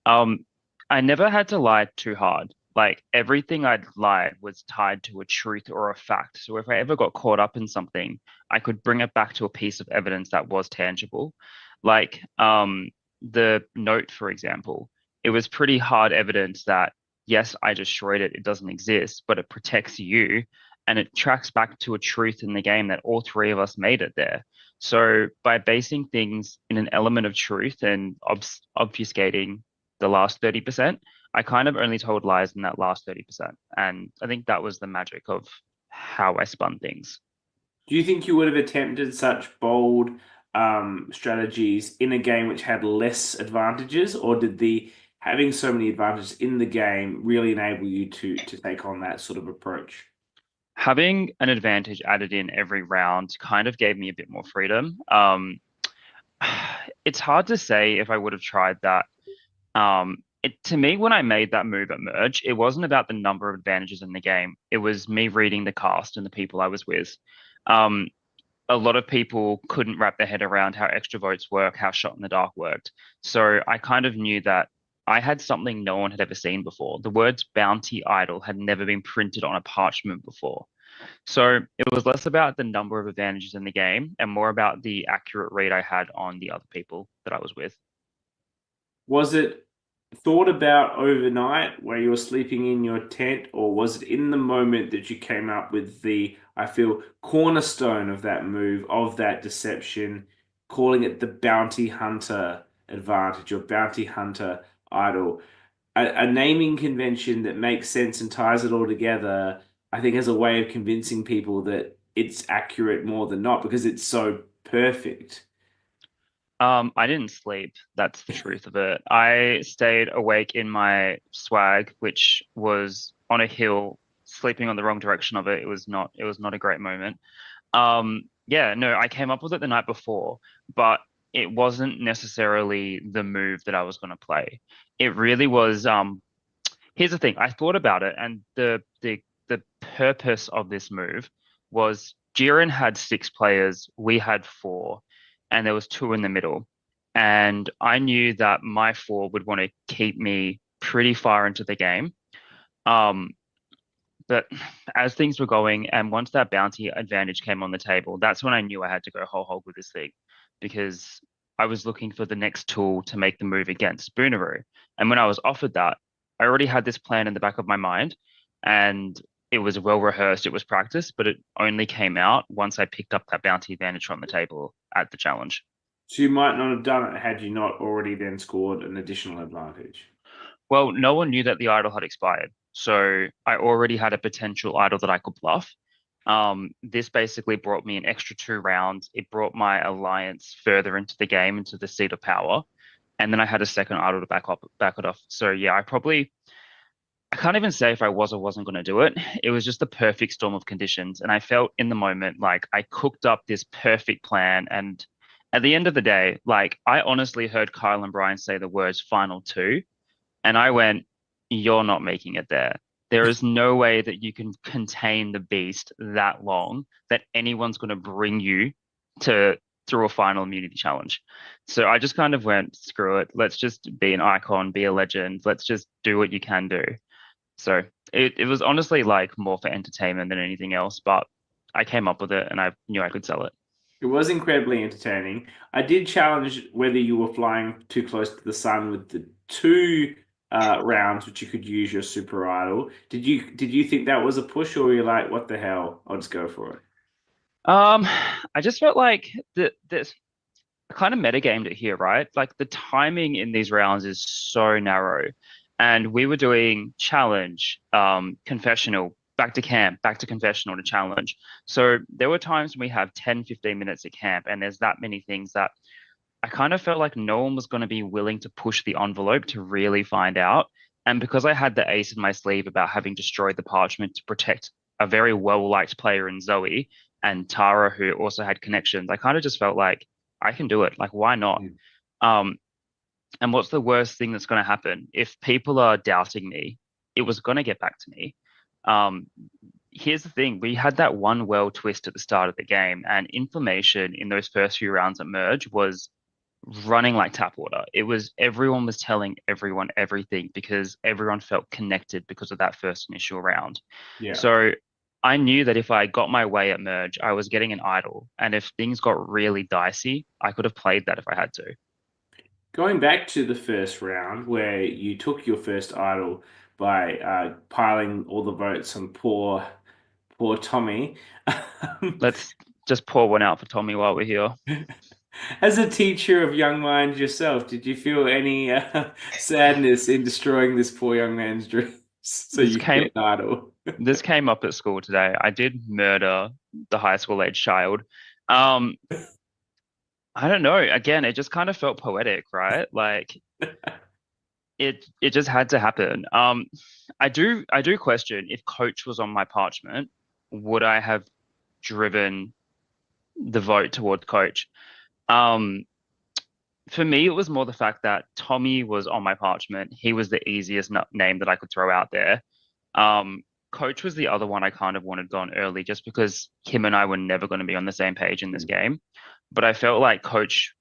Um, I never had to lie too hard. Like everything I'd lied was tied to a truth or a fact. So if I ever got caught up in something, I could bring it back to a piece of evidence that was tangible. Like the note, for example, it was pretty hard evidence that yes, I destroyed it, it doesn't exist, but it protects you and it tracks back to a truth in the game that all three of us made it there. So by basing things in an element of truth and obfuscating the last 30%, I kind of only told lies in that last 30%. And I think that was the magic of how I spun things. Do you think you would have attempted such bold strategies in a game which had less advantages, or did the having so many advantages in the game really enable you to take on that sort of approach? Having an advantage added in every round kind of gave me a bit more freedom. It's hard to say if I would have tried that. To me, when I made that move at Merge, it wasn't about the number of advantages in the game. It was me reading the cast and the people I was with. Um, a lot of people couldn't wrap their head around how extra votes work, how shot in the dark worked. So I kind of knew that I had something no one had ever seen before. The words bounty idol had never been printed on a parchment before. So it was less about the number of advantages in the game and more about the accurate read I had on the other people that I was with. Was it thought about overnight where you were sleeping in your tent, or was it in the moment that you came up with the, I feel, cornerstone of that move, of that deception, calling it the bounty hunter advantage or bounty hunter idol? A naming convention that makes sense and ties it all together, I think, has a way of convincing people that it's accurate more than not because it's so perfect. I didn't sleep. That's the truth of it. I stayed awake in my swag, which was on a hill, sleeping on the wrong direction of it. It was not a great moment. Yeah, no, I came up with it the night before, but it wasn't necessarily the move that I was going to play. It really was, here's the thing. I thought about it and the purpose of this move was Jiren had 6 players, we had 4, and there was 2 in the middle. And I knew that my 4 would want to keep me pretty far into the game. Um, but as things were going, and once that bounty advantage came on the table, that's when I knew I had to go whole hog with this thing because I was looking for the next tool to make the move against Booneroo. And when I was offered that, I already had this plan in the back of my mind and it was well rehearsed, it was practiced, but it only came out once I picked up that bounty advantage on the table at the challenge. So you might not have done it had you not already then scored an additional advantage. Well, no one knew that the idol had expired. So I already had a potential idol that I could bluff. This basically brought me an extra 2 rounds. It brought my alliance further into the game, into the seat of power. And then I had a second idol to back it off. So yeah, I can't even say if I was or wasn't going to do it. It was just the perfect storm of conditions. And I felt in the moment like I cooked up this perfect plan. And at the end of the day, like I honestly heard Kyle and Brian say the words final 2. And I went, you're not making it there. There is no way that you can contain the beast that long that anyone's going to bring you to through a final immunity challenge. So I just kind of went, screw it. Let's just be an icon, be a legend. Let's just do what you can do. So it was honestly like more for entertainment than anything else, but I came up with it and I knew I could sell it. It was incredibly entertaining. I did challenge whether you were flying too close to the sun with the 2 rounds, which you could use your super idol. Did you think that was a push, or were you like, what the hell? I'll just go for it. I just felt like this kind of metagamed it here, right? Like the timing in these rounds is so narrow. And we were doing challenge, confessional, back to camp, back to confessional to challenge. So there were times when we have 10, 15 minutes at camp, and there's that many things that I kind of felt like no one was going to be willing to push the envelope to really find out. And because I had the ace in my sleeve about having destroyed the parchment to protect a very well-liked player in Zoe and Tara, who also had connections, I kind of just felt like I can do it. Like, why not? Um, and what's the worst thing that's going to happen? If people are doubting me, it was going to get back to me. Um, Here's the thing. We had that one well twist at the start of the game, and information in those first few rounds at Merge was running like tap water. It was everyone was telling everyone everything because everyone felt connected because of that first initial round. Yeah. So I knew that if I got my way at Merge, I was getting an idol. And if things got really dicey, I could have played that if I had to. Going back to the first round where you took your first idol by piling all the votes on poor Tommy. Let's just pour one out for Tommy while we're here. As a teacher of young minds yourself, did you feel any sadness in destroying this poor young man's dreams so you could get an idol? This came up at school today. I did murder the high school age child. I don't know. Again, it just kind of felt poetic, right? Like it just had to happen. I do question if Coach was on my parchment, would I have driven the vote towards Coach? For me, it was more the fact that Tommy was on my parchment. He was the easiest name that I could throw out there. Coach was the other one I kind of wanted gone early just because him and I were never going to be on the same page in this game. But I felt like Coach,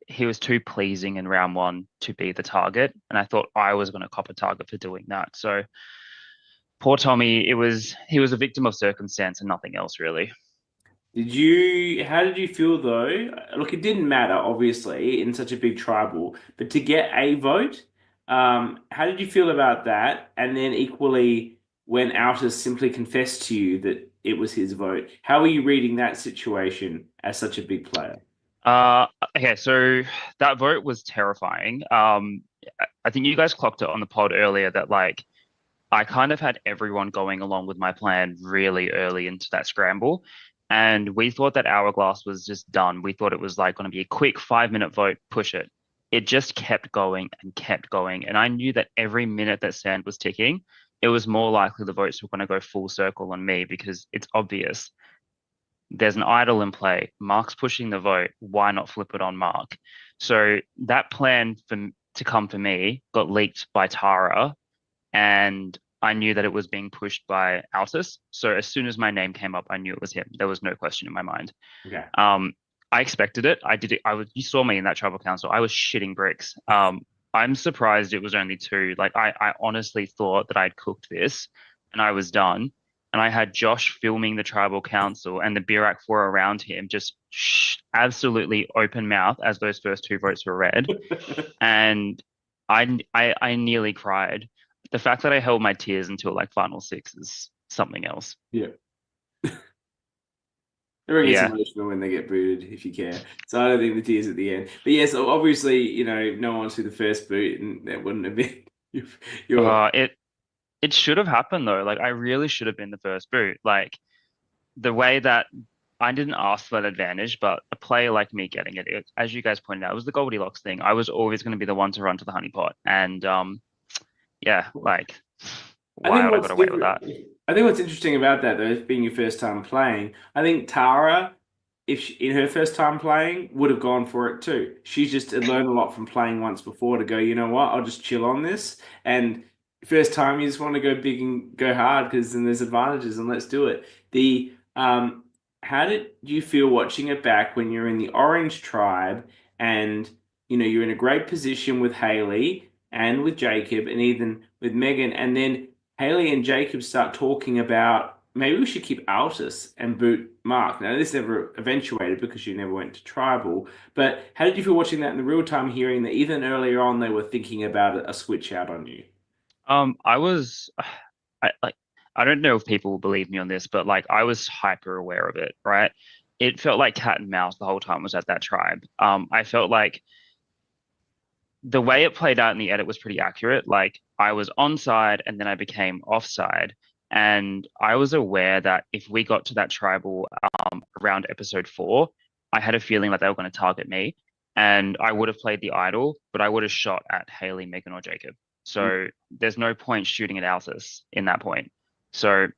he was too pleasing in round one to be the target. And I thought I was going to cop a target for doing that. So poor Tommy, he was a victim of circumstance and nothing else really. How did you feel though? Look, it didn't matter, obviously, in such a big tribal, but to get a vote, how did you feel about that? And then equally, when Altus simply confessed to you that it was his vote, how are you reading that situation as such a big player? Okay, so that vote was terrifying. I think you guys clocked it on the pod earlier that like I kind of had everyone going along with my plan really early into that scramble. And we thought that Hourglass was just done. We thought it was like going to be a quick 5-minute vote, push it. It just kept going and kept going. And I knew that every minute that Sand was ticking, it was more likely the votes were going to go full circle on me because it's obvious. There's an idol in play. Marc's pushing the vote. Why not flip it on Marc? So that plan to come for me got leaked by Tara, and I knew that it was being pushed by Altus. So as soon as my name came up, I knew it was him. There was no question in my mind. Okay. I expected it. I did it. You saw me in that tribal council. I was shitting bricks. I'm surprised it was only 2. Like I honestly thought that I'd cooked this and I was done. And I had Josh filming the tribal council and the Birak 4 around him, just absolutely open mouth as those first 2 votes were read. And I nearly cried. The fact that I held my tears until like final 6 is something else. Yeah. Everyone gets emotional when they get booted, if you care. So I don't think the tears at the end. But yes, obviously, no one wants to do the first boot, and that wouldn't have been It should have happened though. Like I really should have been the first boot. Like the way that I didn't ask for that advantage, but a player like me getting it, as you guys pointed out, it was the Goldilocks thing. I was always going to be the one to run to the honeypot, and like why I got away with that. I think what's interesting about that, though, being your first time playing, I think Tara, in her first time playing, would have gone for it too. She's just learned a lot from playing once before to go, you know what, I'll just chill on this. And first time, you just want to go big and go hard because then there's advantages and let's do it. How did you feel watching it back when you're in the Orange Tribe and, you're in a great position with Haley and with Jacob and even with Megan, and then Haley and Jacob start talking about maybe we should keep Altus and boot Mark. Now, this never eventuated because you never went to tribal. But how did you feel watching that in the real time, hearing that even earlier on they were thinking about a switch out on you? I was, I don't know if people will believe me on this, but like I was hyper aware of it, right? It felt like cat and mouse the whole time I was at that tribe. I felt like the way it played out in the edit was pretty accurate. Like I was onside and then I became offside. And I was aware that if we got to that tribal around episode 4, I had a feeling that they were going to target me. And I would have played the idol, but I would have shot at Haley, Megan, or Jacob. So there's no point shooting at Altus in that point. So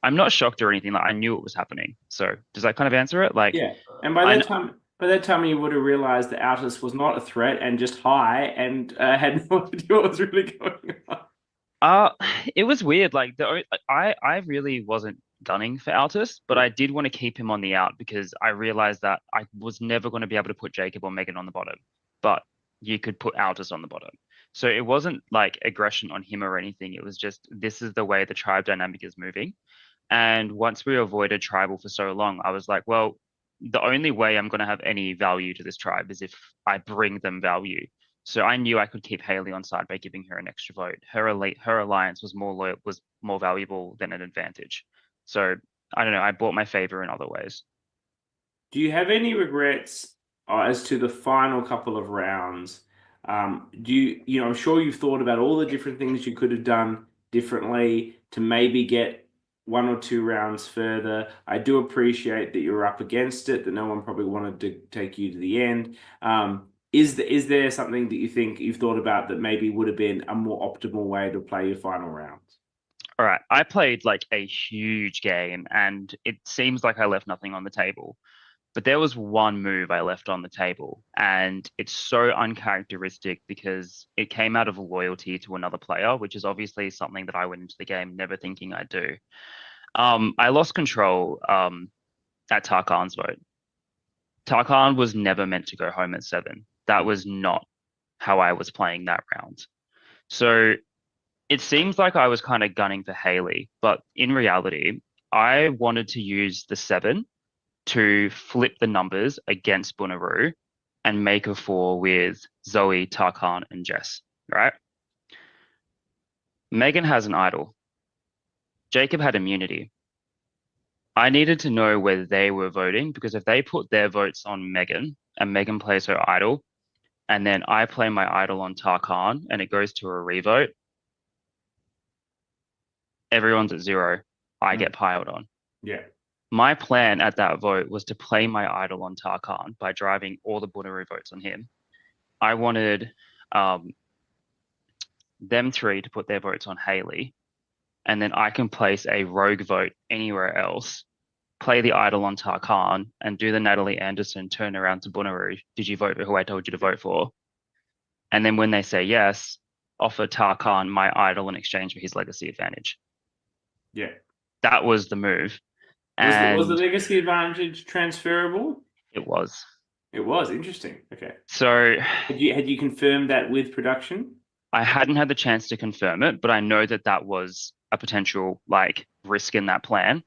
I'm not shocked or anything. Like I knew it was happening. So does that kind of answer it? Like Yeah. And by that time, you would have realized that Altus was not a threat and just high and had no idea what was really going on. It was weird. Like I really wasn't gunning for Altus, but I did want to keep him on the out because I realized that I was never going to be able to put Jacob or Megan on the bottom, but you could put Altus on the bottom. So it wasn't like aggression on him or anything. It was just this is the way the tribe dynamic is moving. And once we avoided tribal for so long, I was like, well, the only way I'm going to have any value to this tribe is if I bring them value. So I knew I could keep Haley on side by giving her an extra vote. Her alliance was more loyal, was more valuable than an advantage. So I don't know. I bought my favor in other ways. Do you have any regrets as to the final couple of rounds? I'm sure you've thought about all the different things you could have done differently to maybe get 1 or 2 rounds further. I do appreciate that you're up against it, that no one probably wanted to take you to the end. Is there something that you think you've thought about that maybe would have been a more optimal way to play your final rounds? All right. I played like a huge game and it seems like I left nothing on the table. But there was one move I left on the table, and it's so uncharacteristic because it came out of loyalty to another player, which is obviously something that I went into the game never thinking I'd do. I lost control at Tarkan's vote. Tarkan was never meant to go home at 7. That was not how I was playing that round. So it seems like I was kind of gunning for Haley, but in reality, I wanted to use the 7 to flip the numbers against Bunaroo and make a 4 with Zoe, Tarkan, and Jess, right? Megan has an idol. Jacob had immunity. I needed to know whether they were voting because if they put their votes on Megan and Megan plays her idol, and then I play my idol on Tarkan and it goes to a revote, everyone's at 0. I get piled on. Yeah. My plan at that vote was to play my idol on Tarkan by driving all the Bunaroo votes on him. I wanted them 3 to put their votes on Haley, and then I can place a rogue vote anywhere else, play the idol on Tarkan, and do the Natalie Anderson turn around to Bunaroo. Did you vote for who I told you to vote for? And then when they say yes, offer Tarkan my idol in exchange for his legacy advantage. Yeah. That was the move. Was the legacy advantage transferable? It was. It was interesting. Okay. So had you confirmed that with production? I hadn't had the chance to confirm it, but I know that that was a potential like risk in that plan.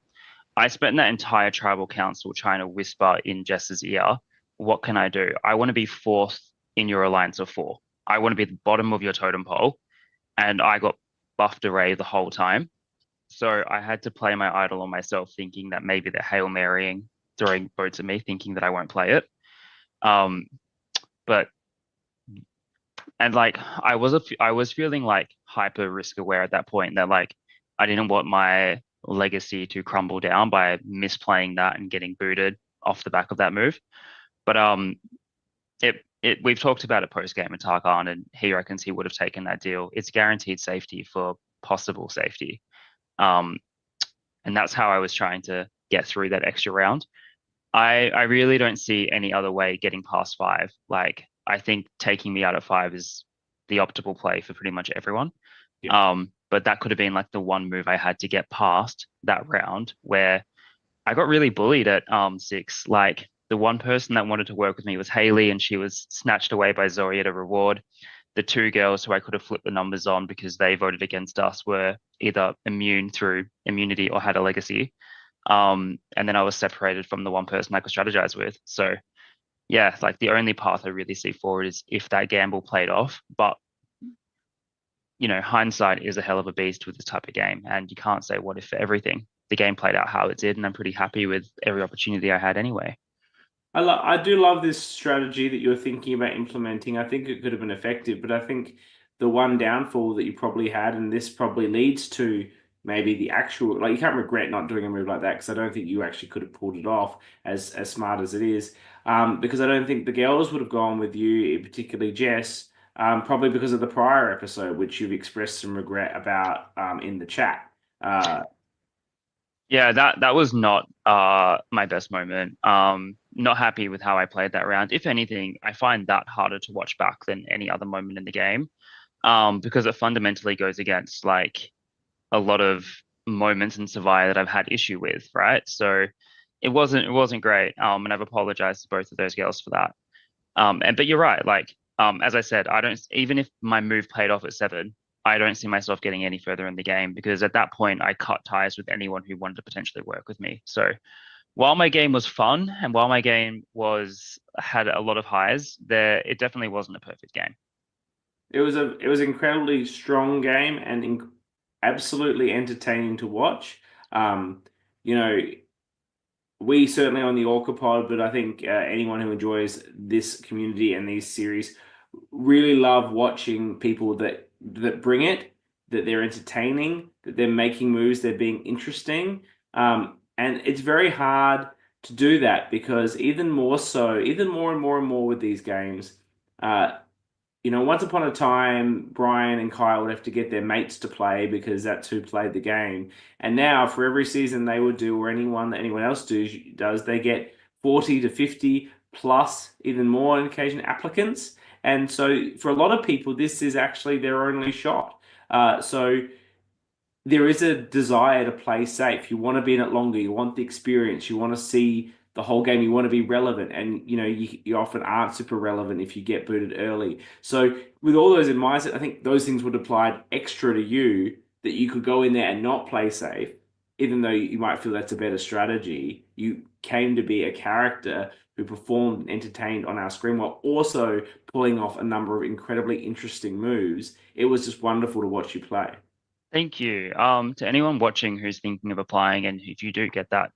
I spent that entire tribal council trying to whisper in Jess's ear, what can I do? I want to be 4th in your alliance of 4. I want to be at the bottom of your totem pole. And I got buffed array the whole time. So I had to play my idol on myself, thinking that maybe they're Hail Marying, throwing votes at me, thinking that I won't play it. And like I was feeling like hyper risk aware at that point that like I didn't want my legacy to crumble down by misplaying that and getting booted off the back of that move. But we've talked about it post game at Tarkan, and he reckons he would have taken that deal. It's guaranteed safety for possible safety. And that's how I was trying to get through that extra round. I really don't see any other way getting past 5. Like I think taking me out at 5 is the optimal play for pretty much everyone. Yeah. But that could have been like the one move I had to get past that round where I got really bullied at 6. Like the one person that wanted to work with me was Haley, and she was snatched away by Zoe at a reward. the two girls who I could have flipped the numbers on because they voted against us were either immune through immunity or had a legacy. And then I was separated from the one person I could strategize with. So yeah, like the only path I really see forward is if that gamble played off. But hindsight is a hell of a beast with this type of game, and you can't say what if for everything. The game played out how it did, and I'm pretty happy with every opportunity I had anyway. I do love this strategy that you're thinking about implementing. I think it could have been effective, but I think the one downfall that you probably had, and this probably leads to maybe the actual, like, you can't regret not doing a move like that, because I don't think you actually could have pulled it off as smart as it is. Because I don't think the girls would have gone with you, particularly Jess, probably because of the prior episode, which you've expressed some regret about in the chat. Yeah, that was not my best moment. Not happy with how I played that round. If anything, I find that harder to watch back than any other moment in the game, because it fundamentally goes against like a lot of moments in Survivor that I've had issue with, right? So it wasn't great. And I've apologized to both of those girls for that. But you're right. Like, as I said, I don't, even if my move played off at 7, I don't see myself getting any further in the game, because at that point I cut ties with anyone who wanted to potentially work with me. So while my game was fun and while my game had a lot of highs, it definitely wasn't a perfect game. It was an incredibly strong game and absolutely entertaining to watch. We certainly on the Orca Pod, but I think anyone who enjoys this community and these series really love watching people that bring it, that they're entertaining, that they're making moves, they're being interesting. And it's very hard to do that, because even more and more with these games, once upon a time, Brian and Kyle would have to get their mates to play because that's who played the game. And now, for every season they would do, or anyone else does, they get 40 to 50 plus, even more on occasion, applicants. And so, for a lot of people, this is actually their only shot. So there is a desire to play safe. You want to be in it longer. You want the experience. You want to see the whole game. You want to be relevant, and you often aren't super relevant if you get booted early. So with all those in mindset, I think those things would apply extra to you, that you could go in there and not play safe, even though you might feel that's a better strategy. You came to be a character who performed and entertained on our screen while also pulling off a number of incredibly interesting moves. It was just wonderful to watch you play. Thank you. To anyone watching who's thinking of applying, and if you do get that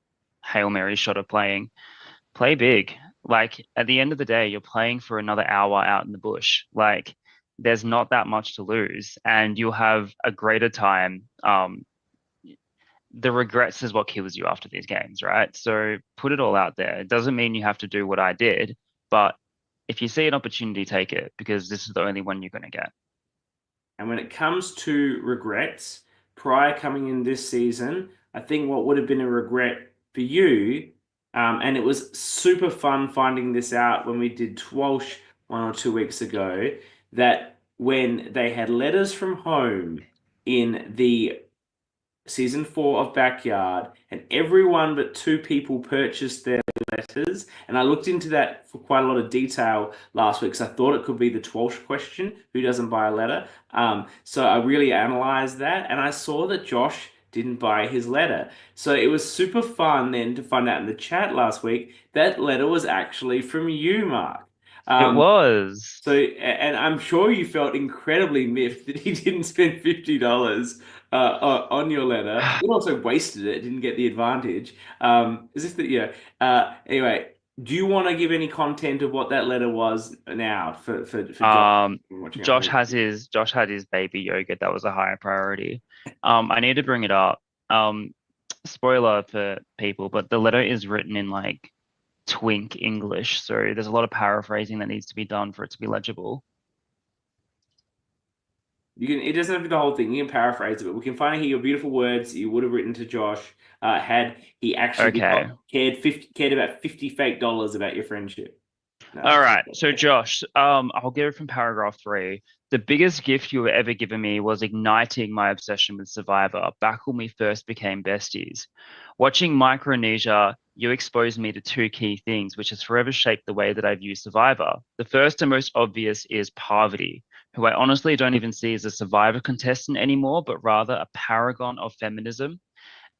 Hail Mary shot of playing, play big. Like, at the end of the day, you're playing for another hour out in the bush. Like, there's not that much to lose, and you'll have a greater time. The regrets is what kills you after these games, right? So put it all out there. It doesn't mean you have to do what I did, but if you see an opportunity, take it, because this is the only one you're going to get. And when it comes to regrets, prior coming in this season, I think what would have been a regret for you, and it was super fun finding this out when we did TWIOLSH 1 or 2 weeks ago, that when they had letters from home in the season 4 of Backyard, and everyone but 2 people purchased their letters, and I looked into that for quite a lot of detail last week, because I thought it could be the TWIOLSH question, who doesn't buy a letter? So I really analyzed that, and I saw that Josh didn't buy his letter. So it was super fun then to find out in the chat last week that letter was actually from you, Mark. It was. So, and I'm sure you felt incredibly miffed that he didn't spend $50 on your letter. He also wasted it, didn't get the advantage. Is this the, yeah. Anyway, do you want to give any content of what that letter was now for Josh? Josh had his baby yogurt. That was a higher priority. I need to bring it up. Spoiler for people, but the letter is written in like twink English, so there's a lot of paraphrasing that needs to be done for it to be legible. It doesn't have to be the whole thing. You can paraphrase it, but we can finally hear your beautiful words you would have written to Josh had he actually cared about $50 fake about your friendship. No. All right, so Josh, I'll give it from paragraph 3. The biggest gift you were ever given me was igniting my obsession with Survivor back when we first became besties. Watching Micronesia, you exposed me to 2 key things, which has forever shaped the way that I view Survivor. The first and most obvious is poverty. who I honestly don't even see as a Survivor contestant anymore, but rather a paragon of feminism.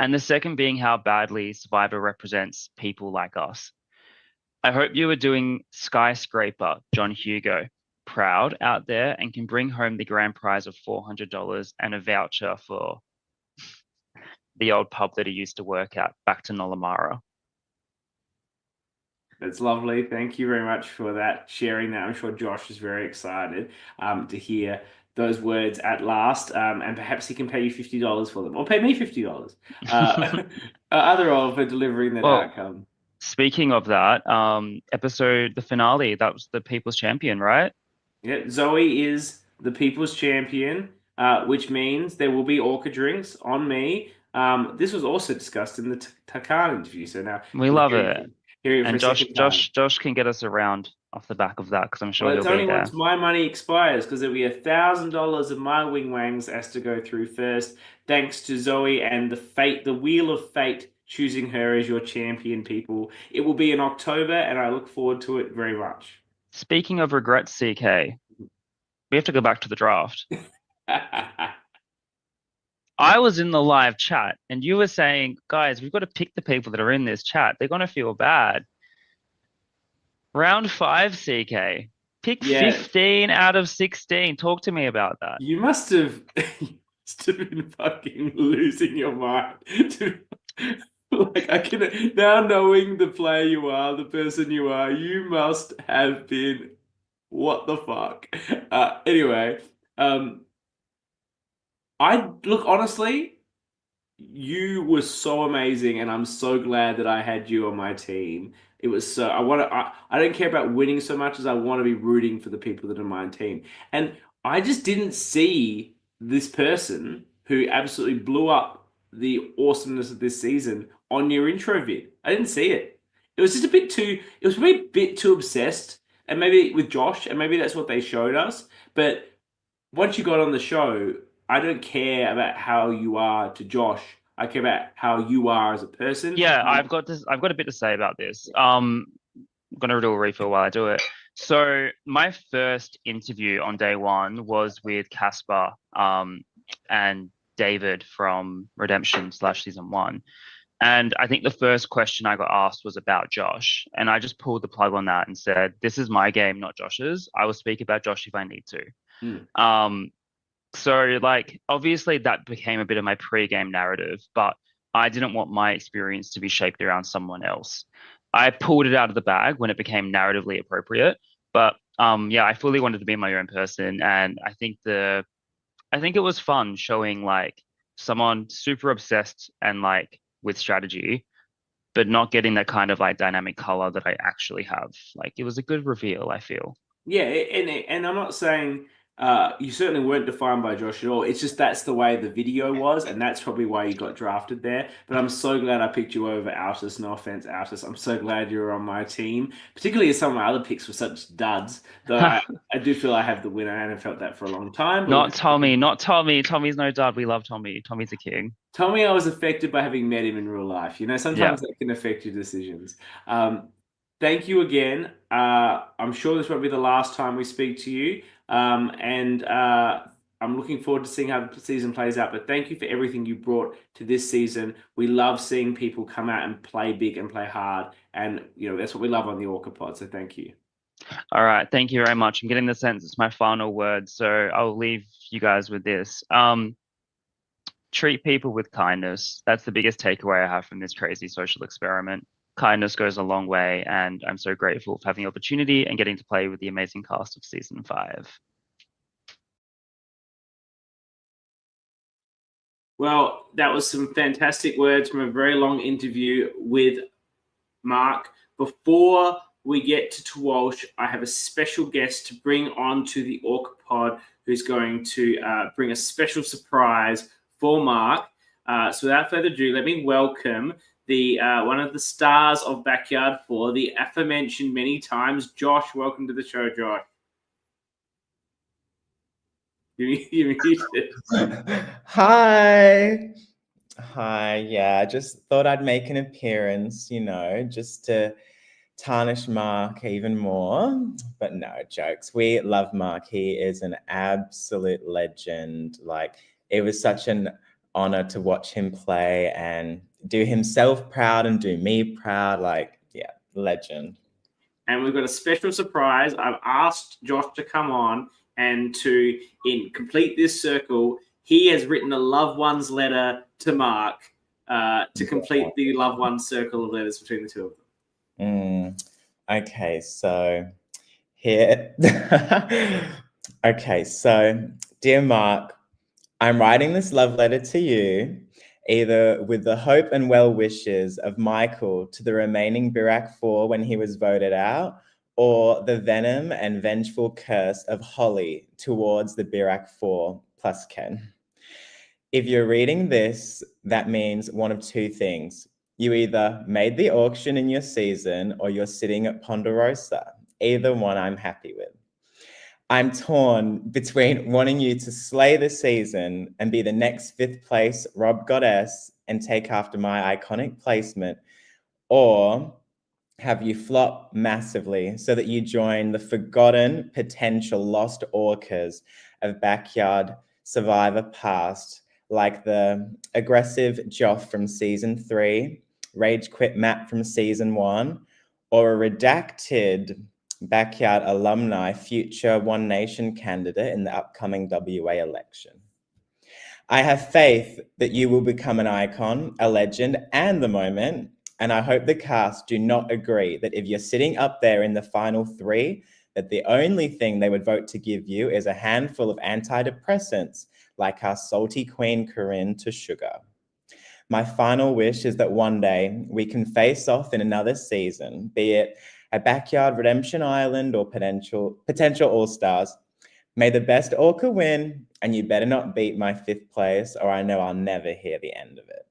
And the second being how badly Survivor represents people like us. I hope you are doing skyscraper John Hugo proud out there and can bring home the grand prize of $400 and a voucher for the old pub that he used to work at back to Nollamara. That's lovely. Thank you very much for that, sharing that. I'm sure Josh is very excited to hear those words at last, and perhaps he can pay you $50 for them, or pay me $50. Either of for delivering that outcome. Speaking of that, the finale, that was the People's Champion, right? Yeah, Zoe is the People's Champion, which means there will be Orca drinks on me. This was also discussed in the Tarkan interview, so now we love it. And Josh can get us around off the back of that because I'm sure he'll be there. It's only once my money expires because there'll be $1,000 of my wing wangs has to go through first, thanks to Zoe and the wheel of fate choosing her as your champion, people. It will be in October, and I look forward to it very much. Speaking of regrets, CK, we have to go back to the draft. I was in the live chat and you were saying, guys, we've got to pick the people that are in this chat. They're going to feel bad. Round 5, CK. Pick 15 out of 16. Talk to me about that. You must have been fucking losing your mind. Like, I can now, knowing the player you are, the person you are, you must have been, what the fuck? Anyway, honestly, you were so amazing, and I'm so glad that I had you on my team. It was so, I don't care about winning so much as I want to be rooting for the people that are on my team. And I just didn't see this person who absolutely blew up the awesomeness of this season on your intro vid. I didn't see it. It was just a bit too obsessed, and maybe with Josh, and maybe that's what they showed us. But once you got on the show, I don't care about how you are to Josh. I care about how you are as a person. Yeah, I've got a bit to say about this. I'm gonna do a refill while I do it. So my first interview on day one was with Casper and David from Redemption / season 1. And I think the first question I got asked was about Josh. And I just pulled the plug on that and said, this is my game, not Josh's. I will speak about Josh if I need to. So, like, obviously that became a bit of my pre-game narrative, but I didn't want my experience to be shaped around someone else. I pulled it out of the bag when it became narratively appropriate, but yeah, I fully wanted to be my own person, and I think it was fun showing like someone super obsessed and like with strategy, but not getting that kind of like dynamic color that I actually have. Like, it was a good reveal, I feel. Yeah, and I'm not saying you certainly weren't defined by Josh at all. It's just that's the way the video was, and that's probably why you got drafted there. But I'm so glad I picked you over Altus. No offense, Altus. I'm so glad you're on my team, particularly as some of my other picks were such duds. Though I do feel I have the winner, and I've felt that for a long time. Not Tommy. Tommy's no dud. We love Tommy. Tommy's a king. Tommy, I was affected by having met him in real life. You know, sometimes that can affect your decisions. Thank you again. I'm sure this won't be the last time we speak to you. And I'm looking forward to seeing how the season plays out. But thank you for everything you brought to this season. We love seeing people come out and play big and play hard. And, you know, that's what we love on the Orca Pod. So thank you. All right. Thank you very much. I'm getting the sense it's my final word. So I'll leave you guys with this. Treat people with kindness. That's the biggest takeaway I have from this crazy social experiment. Kindness goes a long way, and I'm so grateful for having the opportunity and getting to play with the amazing cast of season 5. Well, that was some fantastic words from a very long interview with Marc. Before we get to TWIOLSH, I have a special guest to bring on to the Orca Pod who's going to bring a special surprise for Marc. So without further ado, let me welcome the one of the stars of Backyard 4, the aforementioned many times, Josh. Welcome to the show, Josh. You muted. Hi. Yeah, just thought I'd make an appearance, you know, just to tarnish Marc even more. But no, jokes. We love Marc. He is an absolute legend. Like, it was such an honor to watch him play and do himself proud and do me proud. Like, yeah, legend. And we've got a special surprise. I've asked Josh to come on and to complete this circle. He has written a loved one's letter to Marc to complete the loved one's circle of letters between the two of them. Okay, so here. Okay, so dear Marc, I'm writing this love letter to you, either with the hope and well wishes of Michael to the remaining Birac 4 when he was voted out, or the venom and vengeful curse of Holly towards the Birac 4 plus Ken. If you're reading this, that means one of two things. You either made the auction in your season or you're sitting at Ponderosa. Either one I'm happy with. I'm torn between wanting you to slay the season and be the next 5th place Rob Goddess and take after my iconic placement, or have you flop massively so that you join the forgotten potential lost orcas of Backyard Survivor past, like the aggressive Joff from season 3, Rage Quit Matt from season 1, or a redacted Backyard alumni future One Nation candidate in the upcoming WA election. I have faith that you will become an icon, a legend, and the moment, and I hope the cast do not agree that if you're sitting up there in the final 3, that the only thing they would vote to give you is a handful of antidepressants, like our salty queen Corinne to Sugar. My final wish is that one day we can face off in another season, be it a Backyard Redemption Island or potential All-Stars. May the best orca win, and you better not beat my 5th place, or I know I'll never hear the end of it.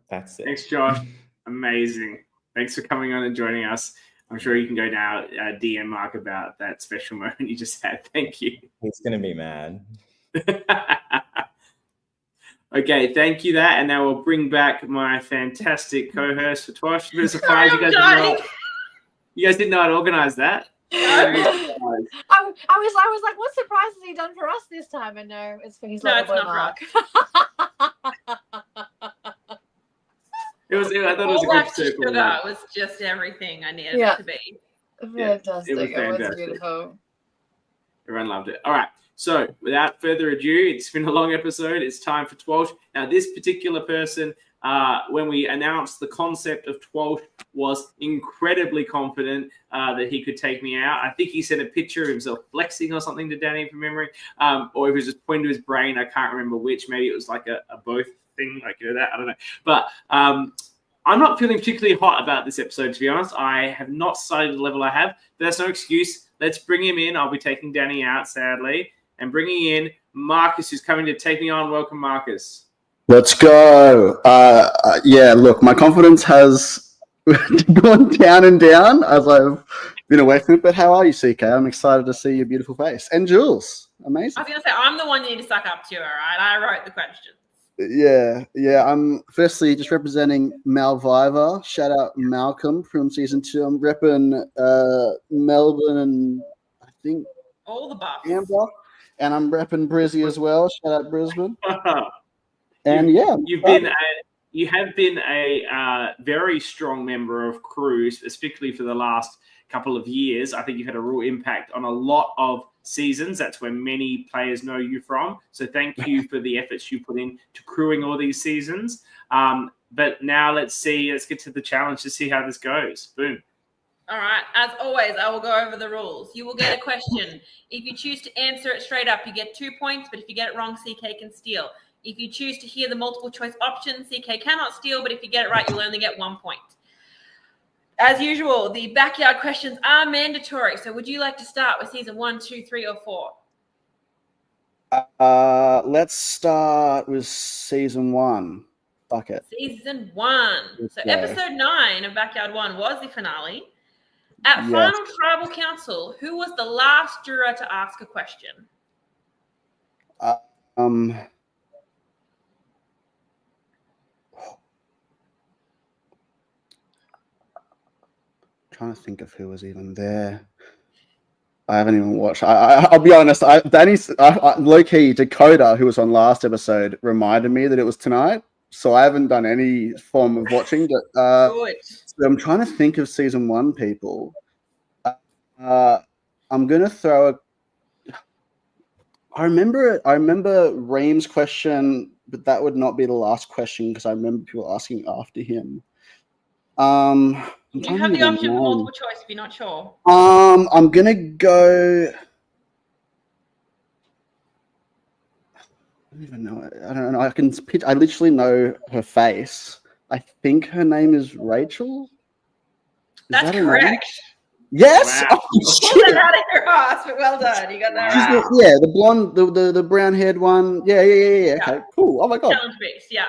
That's it. Thanks, Josh. Amazing. Thanks for coming on and joining us. I'm sure you can go now DM Marc about that special moment you just had. Thank you. He's going to be mad. Okay, thank you that. And now we'll bring back my fantastic co-host for TWIOLSH. I'm surprised you guys didn't know I'd organize that. I was like, what surprise has he done for us this time? And no, it's for his little boy Marc. I thought it was a good circle. Sugar was just everything I needed it to be. Fantastic. It was fantastic. Beautiful. Everyone loved it. All right. So without further ado, it's been a long episode. It's time for TWIOLSH. Now, this particular person, when we announced the concept of TWIOLSH, was incredibly confident that he could take me out. I think he sent a picture of himself flexing or something to Dani from memory, or he was just pointing to his brain. I can't remember which. Maybe it was like a both thing, like that. I don't know. But I'm not feeling particularly hot about this episode, to be honest. I have not started the level I have, but that's no excuse. Let's bring him in. I'll be taking Dani out, sadly, and bringing in Marcus, who's coming to take me on. Welcome, Marcus. Let's go. Yeah, look, my confidence has gone down and down as I've been away from it. But how are you, CK? I'm excited to see your beautiful face. And Jules, amazing. I was going to say, I'm the one you need to suck up to, all right? I wrote the questions. Yeah. I'm firstly just representing Malviva. Shout out Malcolm from season 2. I'm repping Melbourne and I think all the buffs. Amber. And I'm repping Brizzy as well. Shout out Brisbane. And you have been a very strong member of Cruise, especially for the last couple of years. I think you've had a real impact on a lot of seasons. That's where many players know you from. So thank you for the efforts you put in to crewing all these seasons. But now let's get to the challenge to see how this goes. Boom. All right. As always, I will go over the rules. You will get a question. If you choose to answer it straight up, you get 2 points. But if you get it wrong, CK can steal. If you choose to hear the multiple choice options, CK cannot steal. But if you get it right, you'll only get 1 point. As usual, the backyard questions are mandatory. So would you like to start with season 1, 2, 3, or 4? Let's start with season 1. Fuck it. Season 1. So episode 9 of Backyard 1 was the finale. At Final Tribal Council, who was the last juror to ask a question? trying to think of who was even there. I haven't even watched. I'll be honest. Danny's low key Dakota, who was on last episode, reminded me that it was tonight. So I haven't done any form of watching. But Good. so I'm trying to think of season 1 people. I'm gonna throw a. I remember Reem's question, but that would not be the last question because I remember people asking after him. You have the option for multiple choice if you're not sure. I'm gonna go. I don't even know. I don't know. I literally know her face. I think her name is Rachel. That's correct. Yes. Wow. Oh, Pull that out of your ass, but well done. You got that right. The blonde, the brown-haired one. Yeah. Okay, cool. Oh my god. Challenge beast. Yeah.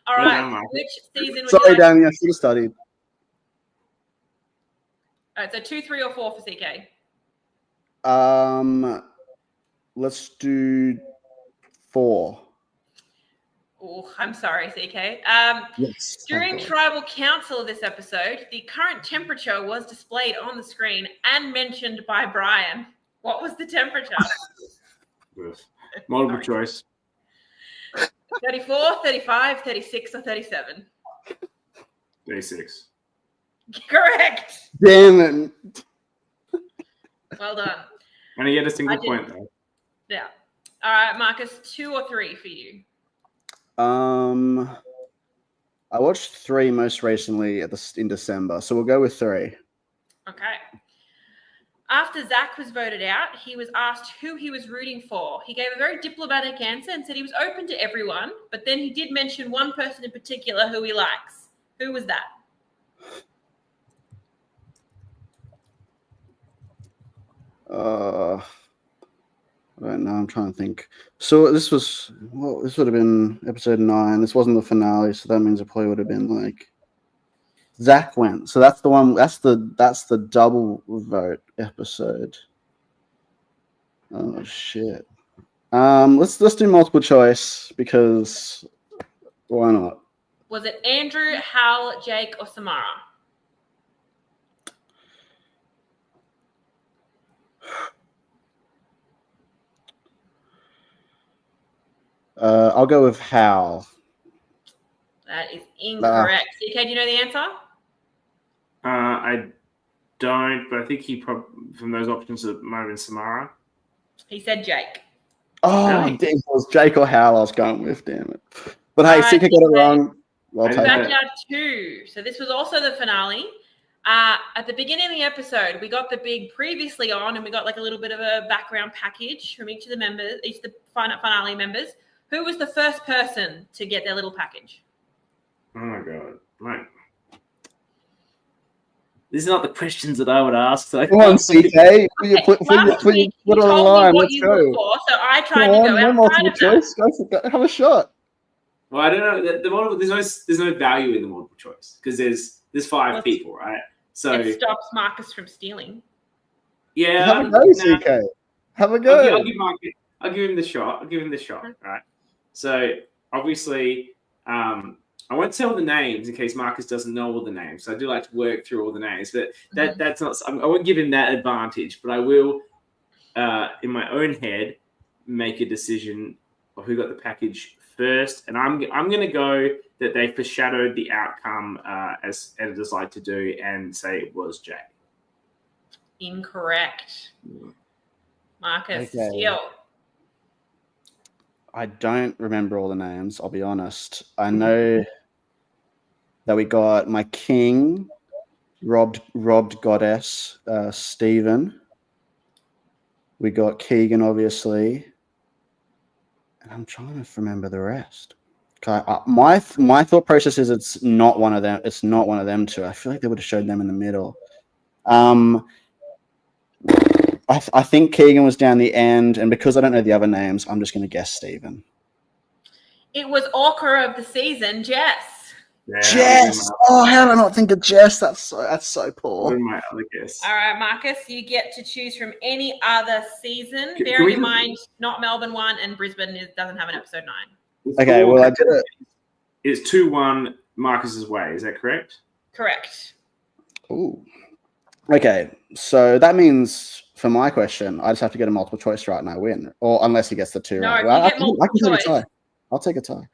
All right. Which season would Sorry, you like? Danny. I should have studied. All right. So 2, 3, or 4 for CK. Let's do 4. Oh, I'm sorry, CK. Yes. During Tribal Council of this episode, the current temperature was displayed on the screen and mentioned by Brian. What was the temperature? Multiple choice. 34, 35, 36, or 37? 36. Correct. Damn it. Well done. And you get a single point, though. Yeah. All right, Marcus, 2 or 3 for you? I watched 3 most recently in December, so we'll go with 3. Okay. After Zach was voted out, he was asked who he was rooting for. He gave a very diplomatic answer and said he was open to everyone, but then he did mention one person in particular who he likes. Who was that? I don't know. I'm trying to think. So this would have been episode 9. This wasn't the finale, so that means it probably would have been like Zach went. So that's the one. That's the double vote episode. Oh shit. Let's do multiple choice because why not? Was it Andrew, Hal, Jake, or Samara? I'll go with Hal. That is incorrect. CK, do you know the answer? I don't, but I think he probably, from those options, it might have been Samara. He said Jake. Oh, Really? damn, it was Jake or Hal I was going with, damn it. But hey, CK got it wrong. Well, Backyard 2. So this was also the finale. At the beginning of the episode, we got the big previously on, and we got like a little bit of a background package from each of the finale members. Who was the first person to get their little package? Oh my god! Right. These are not the questions that I would ask. So come on, CK. Put it on the line. Let's go. So I tried to go no multiple choice. Go have a shot. Well, I don't know. The multiple, there's no value in the multiple choice because there's 5 people, right? So it stops Marcus from stealing. Yeah. Have a go, CK. Have a go. I'll give him the shot. Right. So obviously, I won't say all the names in case Marcus doesn't know all the names. So I do like to work through all the names, but that's not. I won't give him that advantage, but I will, in my own head, make a decision of who got the package first, and I'm going to go that they foreshadowed the outcome as editors like to do and say it was Jake. Incorrect. Marcus, steal. I don't remember all the names, I'll be honest. I know that we got my king, robbed goddess, Stephen. We got Keegan, obviously. And I'm trying to remember the rest. My thought process is it's not one of them. It's not one of them two. I feel like they would have showed them in the middle. I think Keegan was down the end, and because I don't know the other names, I'm just going to guess Stephen. It was Orca of the season, Jess. Yeah, Jess! Oh, how did I not think of Jess? That's so poor. My other guess. All right, Marcus, you get to choose from any other season. Bearing in mind, not Melbourne 1 and Brisbane doesn't have an episode 9. Okay, well, I did it. It's 2-1 Marcus's way. Is that correct? Correct. Ooh. Okay, so that means for my question, I just have to get a multiple choice right and I win, or unless he gets the two No, right. if Well, you I get can multiple take a choice. tie. I'll take a tie.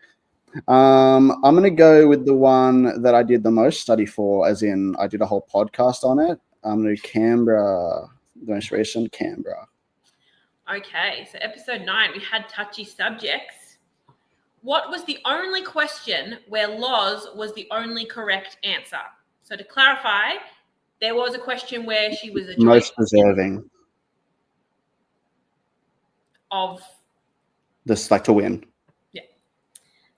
I'm gonna go with the one that I did the most study for, as in I did a whole podcast on it. I'm gonna do Canberra, the most recent Canberra. Okay, so episode 9, we had touchy subjects. What was the only question where Loz was the only correct answer? So to clarify, there was a question where she was a Most joint deserving, of. just like to win. Yeah.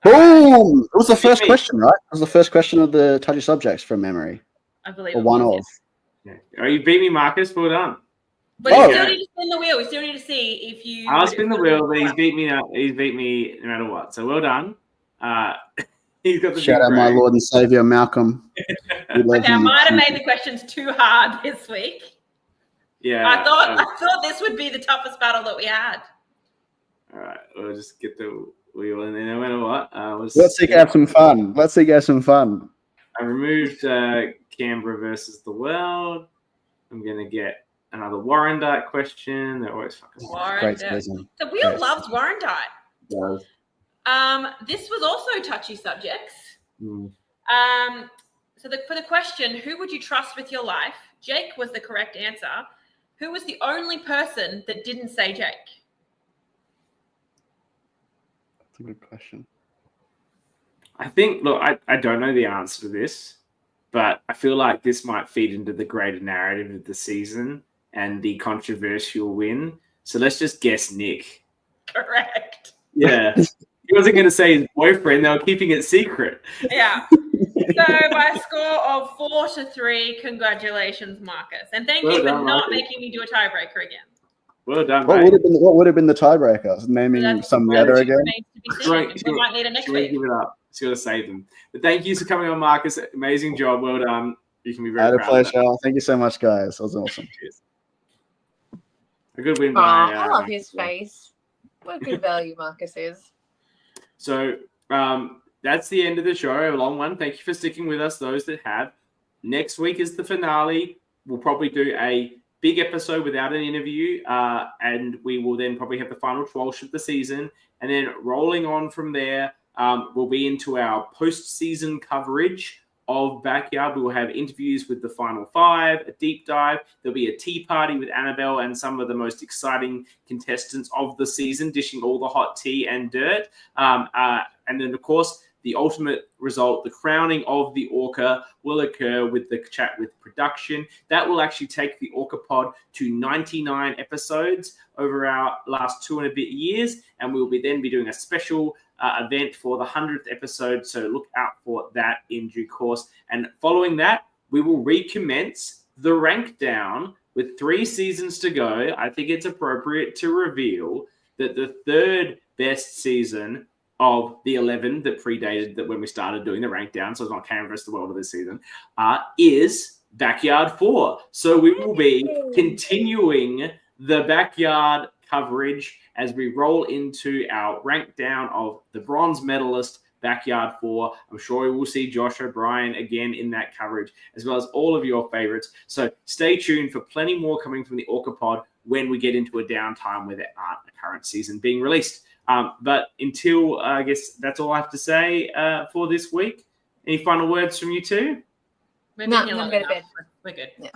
Boom! It was the first question, right? It was the first question of the touchy subjects from memory, I believe or it one was. of. Yeah. Oh, you beat me, Marcus. Well done. But you still need to spin the wheel. We still need to see if you. I'll spin the wheel, but he's beat me now. He's beat me no matter what. So well done. He's got the Shout out my Lord and Savior Malcolm. Okay, I might have made the questions too hard this week. Yeah. I thought this would be the toughest battle that we had. All right, we'll just get the wheel in there no matter what. Let's see, have some fun. Let's see, get some fun. I removed Canberra versus the world. I'm gonna get another Warrandyte question. They're always fucking great season. The wheel loves Warrandyte. Does. This was also touchy subjects. Mm. So for the question, who would you trust with your life? Jake was the correct answer. Who was the only person that didn't say Jake? That's a good question. I think, look, I don't know the answer to this, but I feel like this might feed into the greater narrative of the season and the controversial win. So let's just guess Nick. Correct. Yeah. He wasn't going to say his boyfriend. They were keeping it secret. Yeah. So by a score of 4-3, congratulations, Marcus. And thank you for not making me do a tiebreaker again. Well done, what mate. Would have been the tiebreaker? Naming some letter again? We might need a next week. Give it up. She's got to save them. But thank you for coming on, Marcus. Amazing job. Well done. You can be very proud. Had a pleasure. Thank you so much, guys. That was awesome. Cheers. A good win by. by. I love his face. What good value Marcus is. So that's the end of the show. A long one. Thank you for sticking with us, those that have. Next week is the finale. We'll probably do a big episode without an interview, and we will then probably have the final TWIOLSH of the season. And then rolling on from there, we'll be into our post-season coverage of Backyard. We will have interviews with the final 5, a deep dive. There'll be a tea party with Annabelle and some of the most exciting contestants of the season, dishing all the hot tea and dirt. And then, of course, the ultimate result, the crowning of the Orca, will occur with the chat with production. That will actually take the Orca pod to 99 episodes over our last 2 and a bit years. And we'll then be doing a special event for the 100th episode. So look out for that in due course. And following that, we will recommence the rank down with 3 seasons to go. I think it's appropriate to reveal that the 3rd best season of the 11 that predated that when we started doing the rank down, so it's not Canberra versus the world of this season, is Backyard 4. So we will be continuing the Backyard coverage as we roll into our rank down of the bronze medalist Backyard 4. I'm sure we will see Josh O'Brien again in that coverage, as well as all of your favorites. So stay tuned for plenty more coming from the Orca pod when we get into a downtime where there aren't a current season being released. But until, I guess that's all I have to say for this week. Any final words from you two? We're good. We're good. Yeah.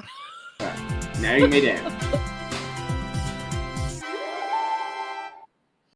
Right. Now you may down.